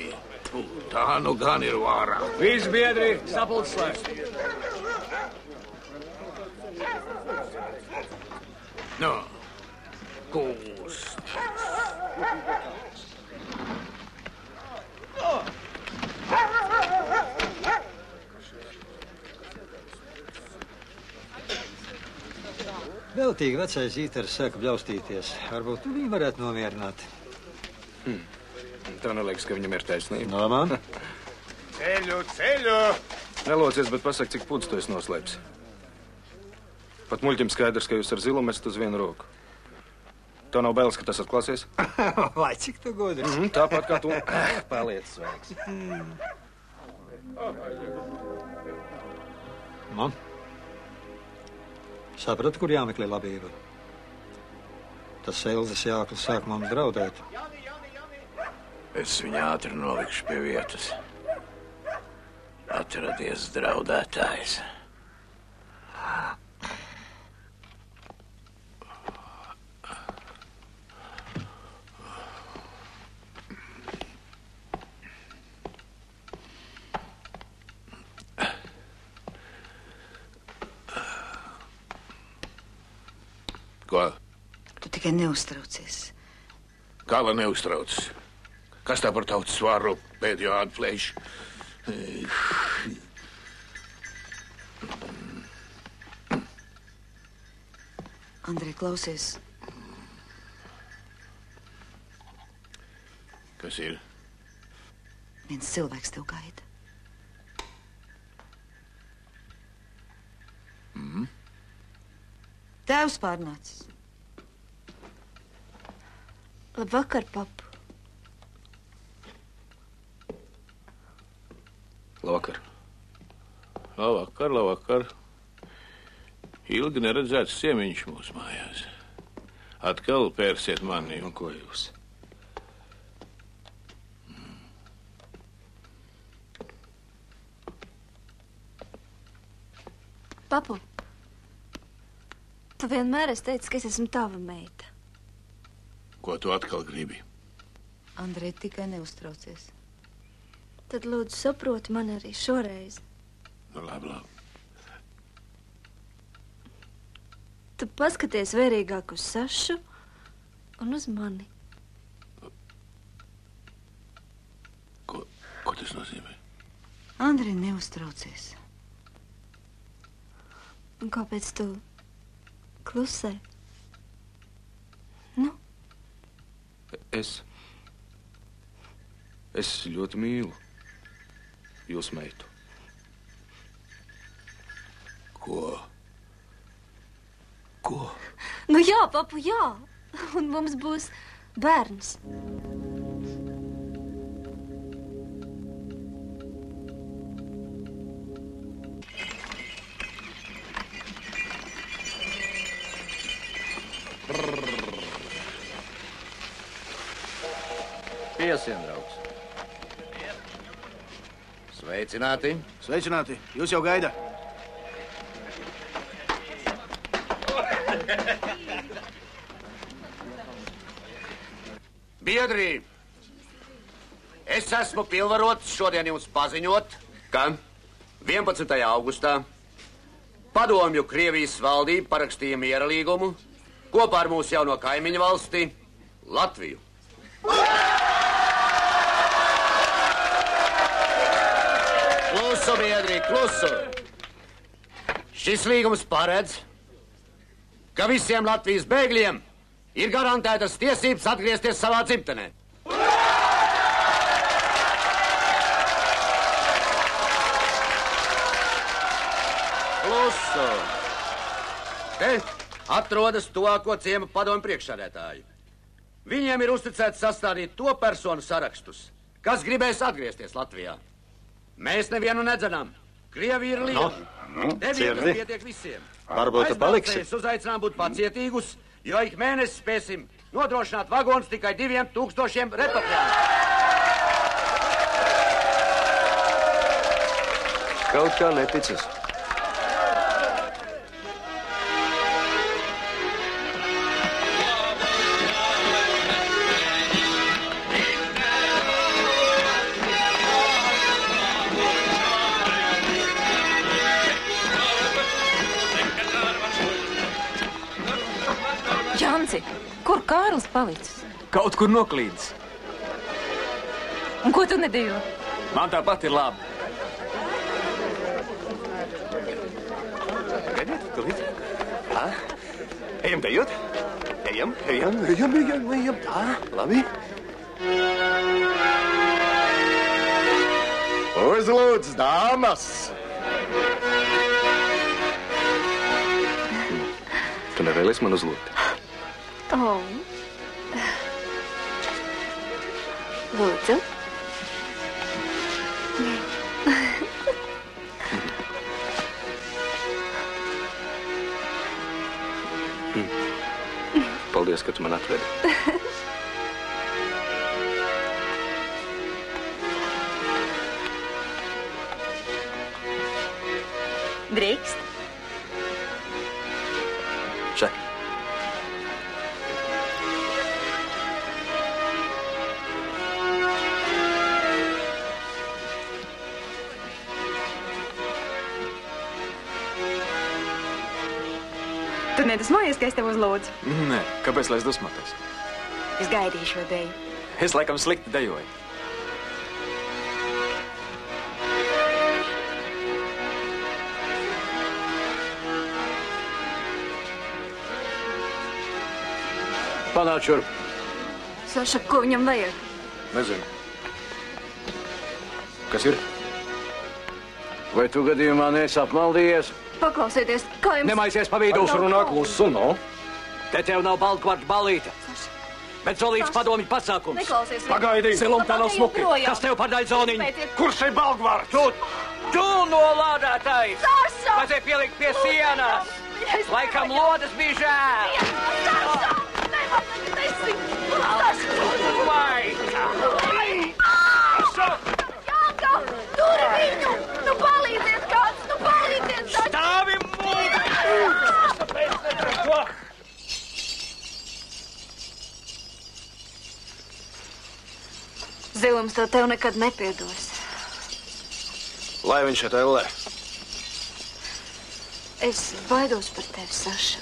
Tā nu gan ir vārā. Visi biedri, sapulcs slēgts. Nu, kūst. Veltīgi vecais Zīters saka bļaustīties. Varbūt tu viņu varētu nomierināt. Tā neliekas, ka viņam ir taisnība. No man? Ceļu! Nelocies, bet pasak, cik pūdus tu esi noslēpis. Pat muļķim skaidrs, ka jūs ar zilu mestat uz vienu roku. Tev nav bailes, ka tas atklāsies? Vai cik tu gudrs? Tāpat kā tu. Paliec sveiks. Man? Sapratu, kur jāmeklē labība. Tas Elzas Jāklis sāk mums draudēt. Es viņu ātri nolikšu pie vietas. Atradies draudētājs. Ko? Tu tikai neuztraucies. Kā lai neuztraucas? Kas tā par tautas svāru pēdējo atplēšu? Andrej, klausies. Kas ir? Viens cilvēks tev gaida. Tēvs pārnācis. Labvakar, papu. Labvakar. Labvakar. Ilgi neredzēts ciemiņš mūsu mājās. Atkal pērsiet mani. Un ko jūs? Papu, tu vienmēr esi teicis, ka es esmu tava meita. Ko tu atkal gribi? Andrej, tikai neuztraucies. Tad lūdzu saproti man arī šoreiz. Nu, labi. Tu paskaties vērīgāk uz Sašu un uz mani. Ko tas nozīmē? Andrej, neuztraucies. Un kāpēc tu klusē? Nu? Es ļoti mīlu jūsu meitu. Ko? Nu jā, papu, jā. Un mums būs bērns. Piesien, draugs. Sveicināti. Sveicināti. Jūs jau gaida. Biedri, es esmu pilnvarots šodien jums paziņot, ka 11. augustā padomju Krievijas valdība parakstīja miera līgumu kopā ar mūsu jauno kaimiņu valsti Latviju. Klusu, biedri, klusu! Šis līgums paredz, ka visiem Latvijas bēgļiem ir garantētas tiesības atgriezties savā dzimtenē. Klusu! Te atrodas tuvāko ciema padomu priekšsēdētāji. Viņiem ir uzticēts sastādīt to personu sarakstus, kas gribēs atgriezties Latvijā. Mēs nevienu nedzenām. Krievija ir liela. Devietas pietiek visiem. Varbūt tu paliksi? Aizbraucējus uzaicinām būt pacietīgus, jo ik mēnesi spēsim nodrošināt vagonus tikai 2000 repatriantu. Kaut kā neticas. Janci, kur Kārlis palicis? Kaut kur noklīdis. Un ko tu nedējo? Man tāpat ir labi. Gaidiet, tulīt. Tā. Ejam dejot. Ejam. Tā, labi. Uzlūdz, dāmas! Tu nevēlies man uzlūgt? Oh. Lūdzu. Paldies, ka tu man atvedi. Drīkst? Še. Tu nedusmojies, ka es tev uzlūdzu? Nē, kāpēc lai es dusmotos? Es gaidīju šo deju. Es laikam slikti dejoju. Panāc šurp. Saša, ko viņam vajag? Nezinu. Kas ir? Vai tu gadījumā neesi apmaldījies? Paklausieties, kā jums... Nemaisies pa vidū, runā klusu, no? Te tev nav baltkvarta balīte, bet solīts padomju pasākums. Neklausies. Pagaidī. Silum tā nav smuki. Kas tev par daļu zoniņu? Kurš ir baltkvarts? Tu nolādētais! Saša! Vajadzēja pielikt pie sienas! Laikam lodes bija žēl! Saša! Nevar tagad esi! Saša! Vai! Jāka! Turi viņu! Nu palīdziet kāds! Nu palīdziet! Stāvi mūži! Tāpēc nedara ko! Zilums to tev nekad nepiedos. Lai viņš šeit ellē. Es baidos par tevi, Saša.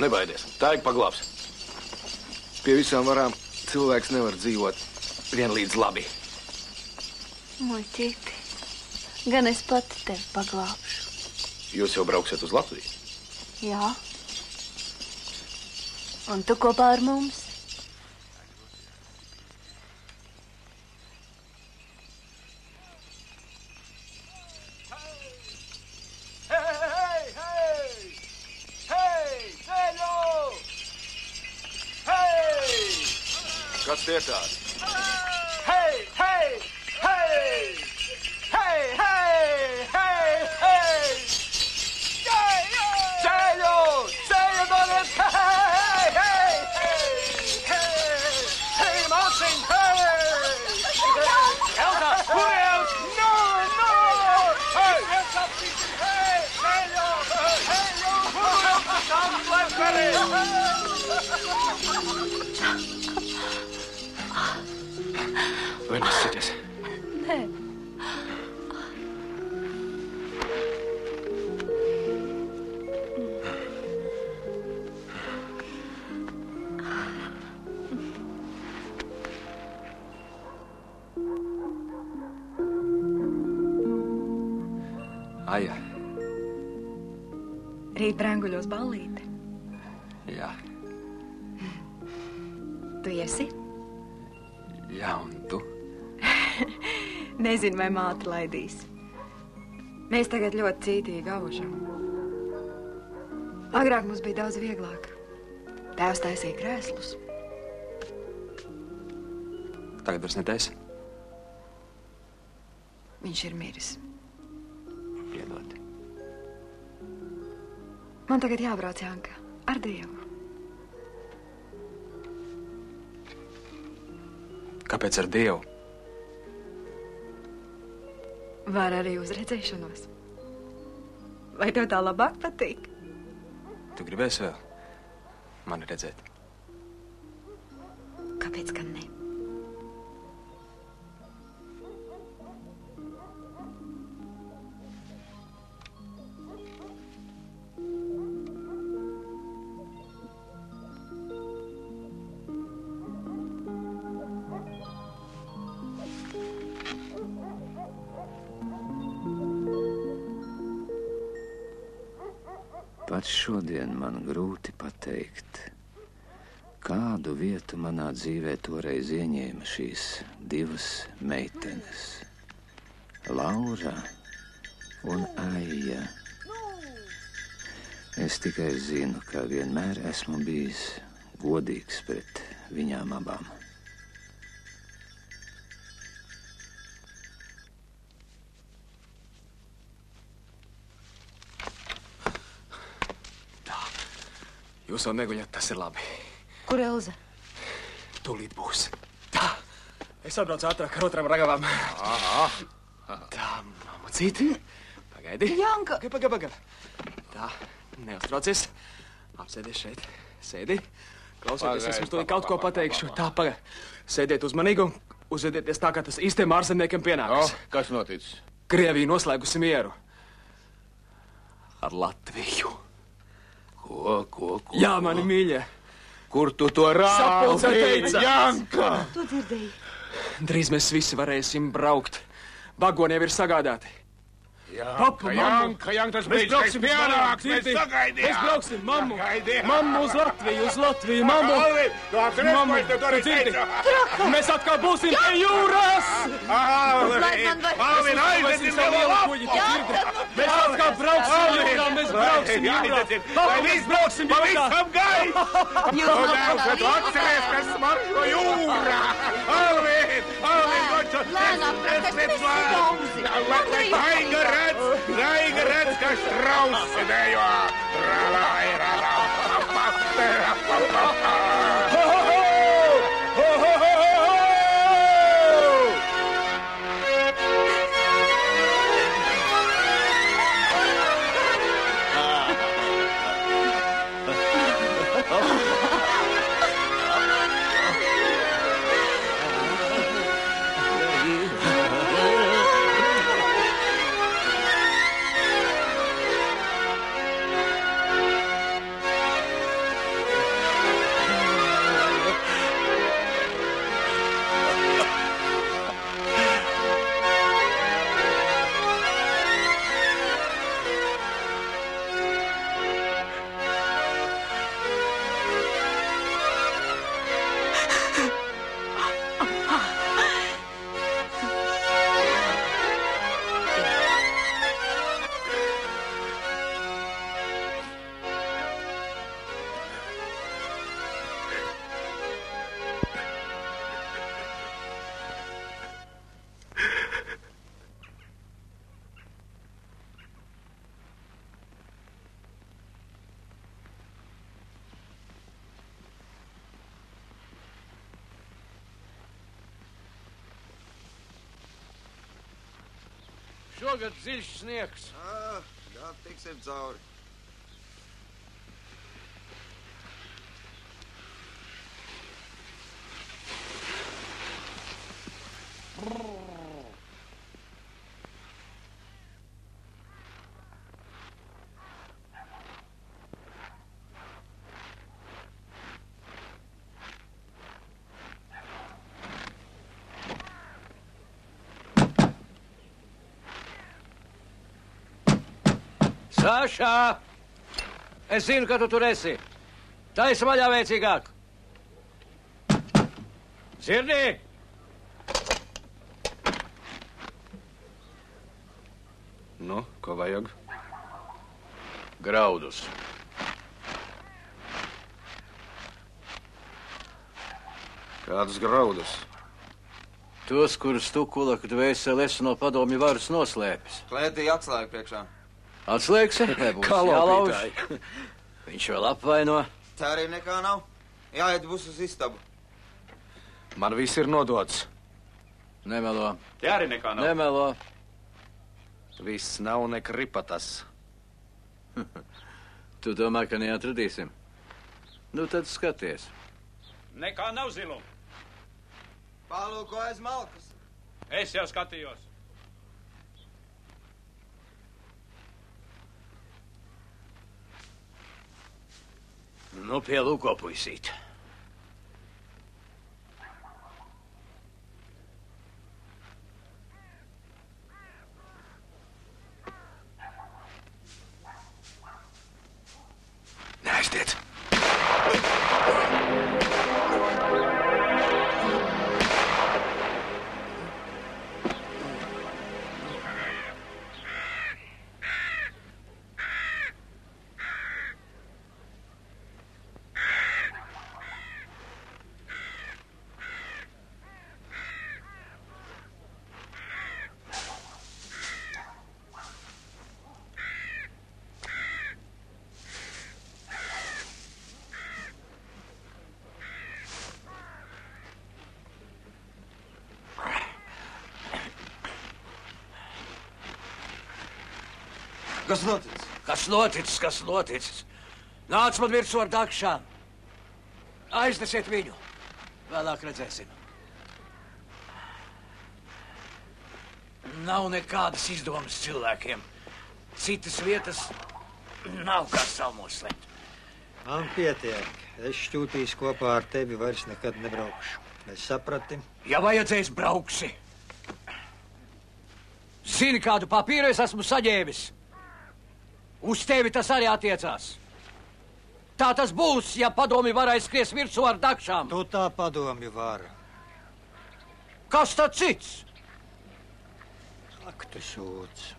Nebaidies. Tā ir paglāps. Pie visām varām cilvēks nevar dzīvot vienlīdz labi. Muļķīti, gan es pati tevi paglābšu. Jūs jau brauksiet uz Latviju? Jā. Un tu kopā ar mums? Kas tie tādi? Hei, hei, hei! Hei, hei, hei, hei! Ceļu! Ceļu dodiet! Hei, hei, hei! Hei! Hei, māsiņ! Hei! Elza! Kur Elza? No, no! Hei! Hei, ceļu! Ceļu! Kur Elza? Tam slepkarī! Vai nesieties? Nē. Aija. Rīt Brenguļos ballīte. Jā. Tu iesi? Jā, un tu? Nezinu, vai māte laidīs. Mēs tagad ļoti cītīgi aužam. Agrāk mums bija daudz vieglāk. Tēvs taisīja krēslus. Tagad vairs netaisi? Viņš ir miris. Piedod. Man tagad jābrauc, Janka, ar Dievu. Kāpēc ar Dievu? Var arī uz redzēšanos. Vai tev tā labāk patīk? Tu gribēsi vēl mani redzēt? Kāpēc gan ne? Pats šodien man grūti pateikt, kādu vietu manā dzīvē toreiz ieņēma šīs divas meitenes - Laura un Aija. Es tikai zinu, ka vienmēr esmu bijis godīgs pret viņām abām. Jūs vēl neguļat, tas ir labi. Kur Elza? Tūlīt būs. Tā, es atbraucu ātrāk ar otram ragavam. Aha. Tā, mamacīti, pagaidi. Janka! Pagaidi. Tā, neuztraucies. Apsēdies šeit. Sēdi. Klausieties, es jums tūlīt kaut ko pateikšu. Tā, pagaidi. Sēdiet uzmanīgi un uzvedieties tā, kā tas īstiem ārzemniekiem pienākas. Kas noticis? Krievija noslēgusi mieru. Ar Latviju. Ko? Jā, mani mīļie. Kur tu to rādi? Sapulcē teica. Janka! Tu dzirdēji? Drīz mēs visi varēsim braukt. Vagoni jau ir sagādāti. Janka, tas brīdis, kad pienāks, mēs sagaidījām. Mēs brauksim, mammu. Mammu uz Latviju, mammu. Mammu, tu dzirdi? Mēs atkal būsim pie jūras. Alvin, aizvedim vēl lapu. Mēs atkal brauksim jūrā, mēs brauksim jūrā. Mēs brauksim jūrā. Pavisam gaiss. Tu atceries, kas smaržo jūrā. Alvin, Raiga redz, ka strausi dejo. Šogad dziļš sniegs. Jā, tiksim cauri. Saša! Es zinu, ka tu tur esi. Taisa vaļā veicīgāk. Dzirdi? Nu, ko vajag? Graudus. Kādus graudus? Tos, kurus tu, Kulaka, dvēseli esi no padomju varas noslēpis. Klētī atslēga priekšā. Atslēgsi? Kā laupītāji. Viņš vēl apvaino. Tā arī nekā nav. Jāiet būs uz istabu. Man viss ir nodots. Nemelo. Te arī nekā nav. Nemelo. Viss nav ne kripatas. Tu domā, ka neatradīsim? Nu, tad skaties. Nekā nav zilu. Palūko aiz malkas. Es jau skatījos. Nu, pielūko, puisīt. Neaiztiec. Kas noticis? Kas noticis, kas noticis? Nāc man virsū ar dakšām. Aiznesiet viņu. Vēlāk redzēsim. Nav nekādas izdomas cilvēkiem. Citas vietas nav kā salmoslēt. Man pietiek. Es šķūtīs kopā ar tevi vairs nekad nebraukšu. Es saprati? Ja vajadzēs, brauksi. Zini, kādu papīru es esmu saģēvis? Uz tevi tas arī attiecās. Tā tas būs, ja padomi var aizskries virsū ar dakšām. Tu tā padomi var. Kas tad cits? Ak, tu sūds.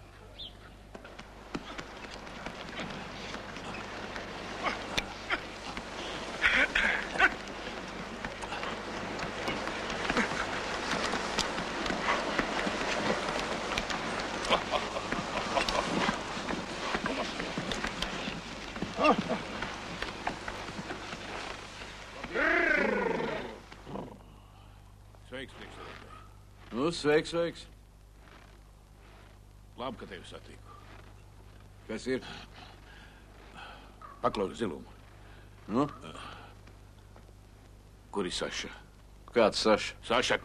Sveiks, priekšsēdētāj. Nu, sveiks, sveiks. Labi, ka tevi satiku. Kas ir? Paklausi zilumu. Nu? Kur ir Saša? Kāds Saša? Saša.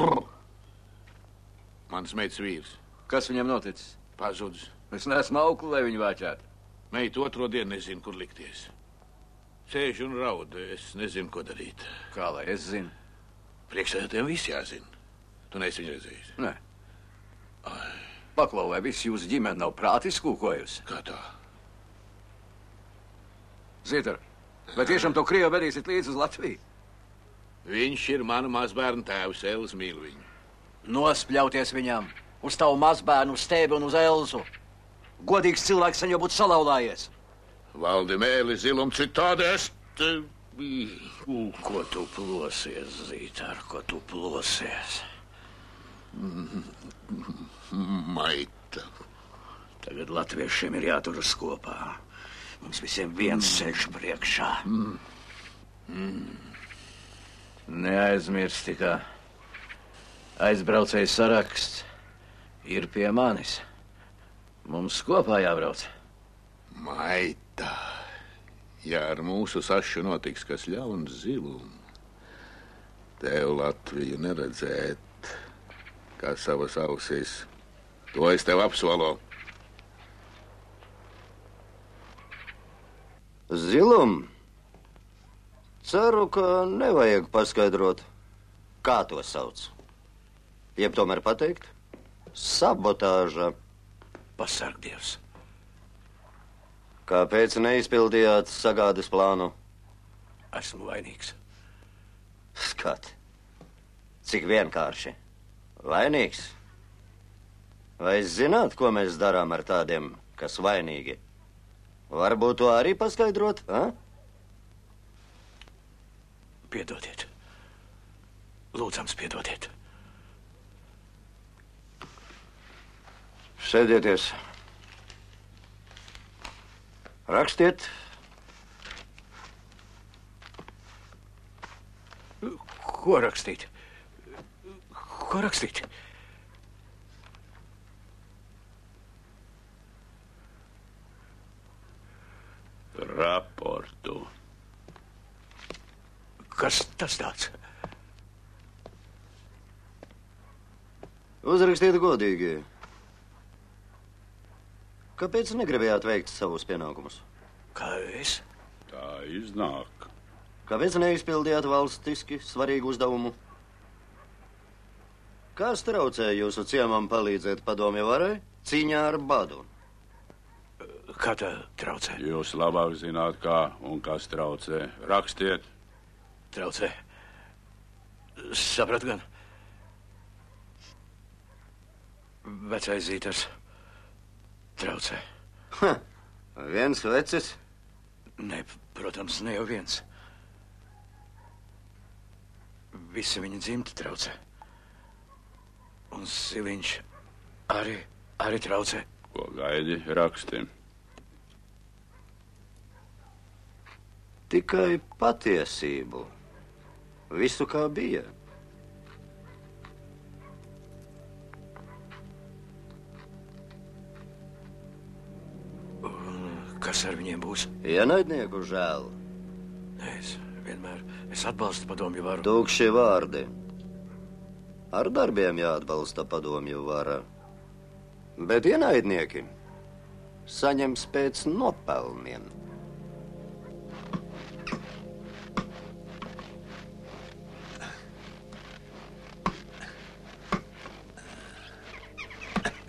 Mans meitas vīrs. Kas viņam noticis? Pazudis. Es neesmu aukli, lai viņu vāčētu. Meita otro dienu nezinu, kur likties. Sēž un raud, es nezinu, ko darīt. Kā lai es zinu? Priekšsēdētājiem viss jāzina. Tu neesi viņu redzējis? Nē. Paklau, vai viss jūsu ģimene nav prāti izkūkojusi? Kā tā? Zitar, vai tiešām to Krievu vedīsit līdz uz Latviju? Viņš ir mana mazbērna tēvs, Elza mīl viņu. Nospļauties viņam. Uz tavu mazbērnu, uz tevi un uz Elzu. Godīgs cilvēks sen jau būtu salauzājies. Valdi mēli zilumu citādi es te... Ko tu plosies, Zītar, ko tu plosies? Maita. Tagad latviešiem ir jāturas kopā. Mums visiem viens ceļš priekšā. Neaizmirsti, ka aizbraucēju saraksts ir pie manis. Mums kopā jābrauc. Maitā, ja ar mūsu sašu notiks kas ļauns Zilumu, tev Latviju neredzēt, kā savas ausīs. To es tev apsolu. Zilum, ceru, ka nevajag paskaidrot, kā to sauc. Jeb tomēr pateikt, sabotāža. Pasarg Dievs. Kāpēc neizpildījāt sagādes plānu? Esmu vainīgs. Skat, cik vienkārši. Vainīgs? Vai zināt, ko mēs darām ar tādiem, kas vainīgi? Varbūt to arī paskaidrot, a? Piedodiet. Lūdzams, piedodiet. Sēdieties. Rakstiet. Ko rakstīt? Ko rakstīt? Raportu. Kas tas tāds? Uzrakstiet godīgi. Kāpēc negribējāt veikt savus pienākumus? Kā es? Tā iznāk. Kāpēc neizpildījāt valstiski svarīgu uzdevumu? Kas traucēja jūsu ciemam palīdzēt padomju varai cīņā ar badu? Kā tā traucē? Jūs labāk zināt, kā un kas traucē. Rakstiet. Traucē. Saprat gan. Vecais Zītars traucē. Ha, viens vecis? Ne, protams, ne jau viens. Visa viņa dzimta traucē. Un Ziliņš arī traucē. Ko gaidi, raksti. Tikai patiesību. Visu kā bija. Kas ar viņiem būs? Ienaidnieku žēl. Es atbalstu padomju varu. Tūkši vārdi. Ar darbiem jāatbalsta padomju vara. Bet ienaidnieki saņems pēc nopelniem.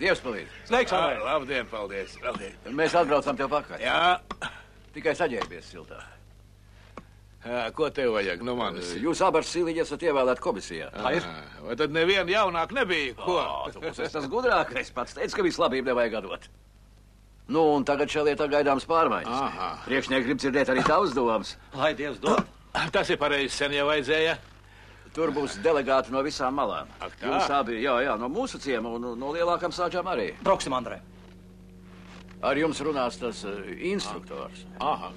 Dievs palīdz. Sveiks, Andrej. Labdien, paldies. Labdien. Mēs atbraucam tev pakaļ. Jā. Tikai saģērbies siltā. Ko tev vajag no manis? Jūs abi ar Siliņu esat ievēlēti komisijā. Tā ir? Vai tad neviena jaunāk nebija? Ko? Tu būs tas gudrākais. Pats teici, ka vislabību nevajag atdot. Nu, un tagad šajā lietā gaidāms pārmaiņas. Priekšnieki grib dzirdēt arī tavas domas. Lai Dievs dod. Tas ir pareizi, sen jau vajadzēja. Tur būs delegāti no visām malām. Ak, tā? Jūs abi, jā, no mūsu ciema un no lielākām sāģām arī. Brauksim, Andrej. Ar jums runās tas instruktors. Aha,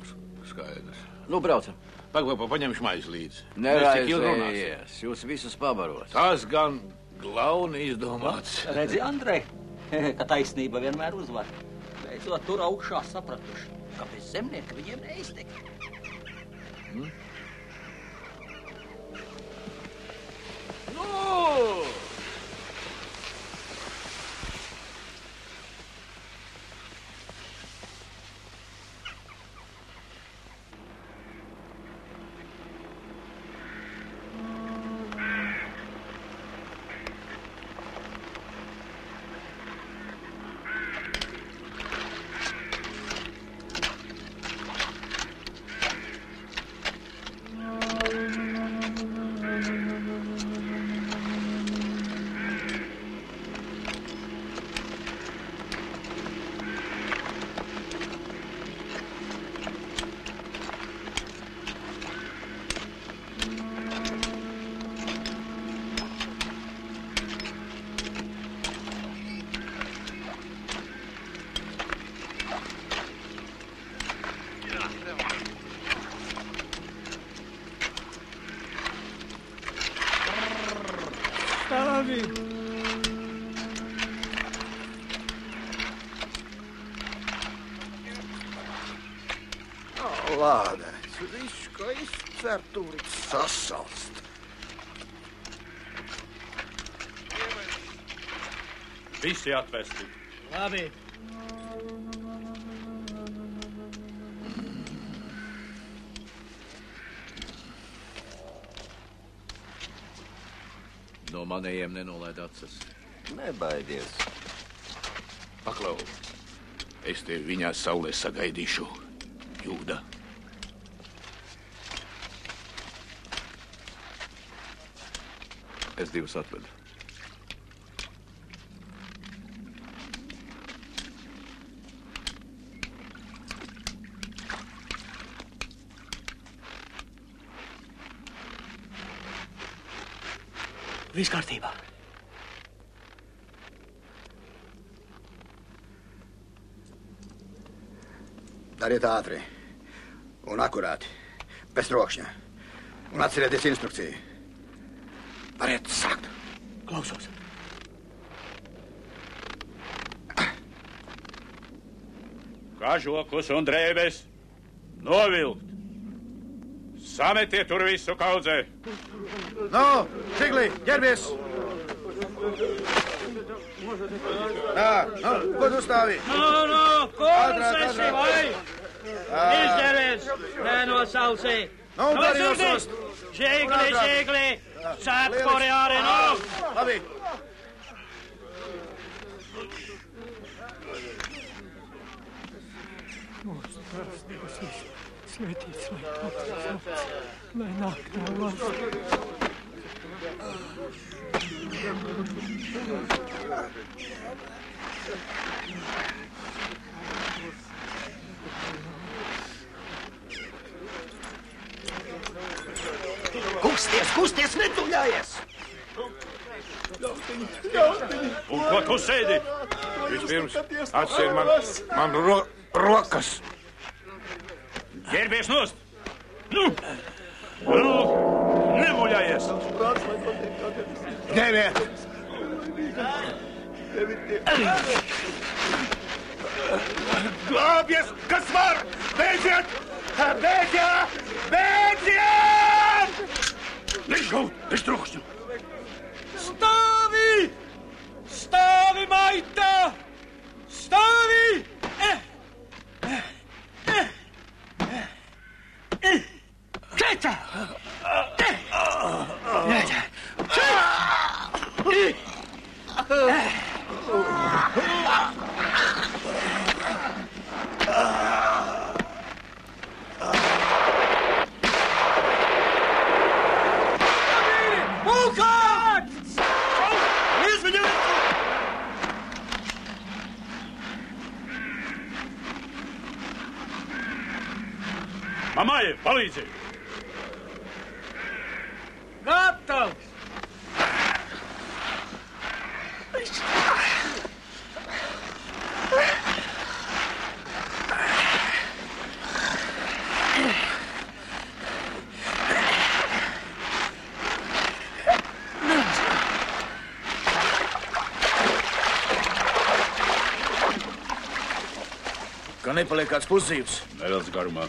skaidrs. Nu, braucam. Paņemšu maizi līdzi. Neraizējies, jūs visus pabarot. Tas gan glauni izdomāts. Redzi, Andrej, ka taisnība vienmēr uzvar. Beidzot, tur augšā sapratuši, ka bez zemnieka viņiem neiztiek. Nu! lādēts. Viss, kā izcert, tur sasalst. Visi atvesti. Labi. No manējiem nenolaid acis. Nebaidies. Paklau, es tevi viņā saulē sagaidīšu, Jūda. Es divus atvedu. Viss kārtībā. Dariet ātri un akurāti, bez trokšņa. Un atcerieties instrukciju. Variet sākt. Klausos. Kažokus un drēbes novilkt. Sametiet tur visu kaudzē. Nu, Žigli, ģerbies! Nā, ko tu stāvi? Kurus esi, vai? Izģēries, nenosaucī. Nu, dari nosaukt. Žigli, cepkuri arī nav. Labi. Mūsu tās Dievs viss svētīts, lai tāds vārds, lai nāk tā valsts. Kusties, netuļājies! Un ko tu sēdi? Vispirms atsēd man rokas. Ģērbies nost! Nu, nemuļājies! Ņemiet! Glābjies, kas var! Beidziet! Beidziet! Nešaut, bez trokšņu! Stāvi! Stāvi, maita! Stāvi! Četā! Mamai, palīdzi! Gatavs! Ka nepaliek kāds pusdzīvs. Nevelc garumā.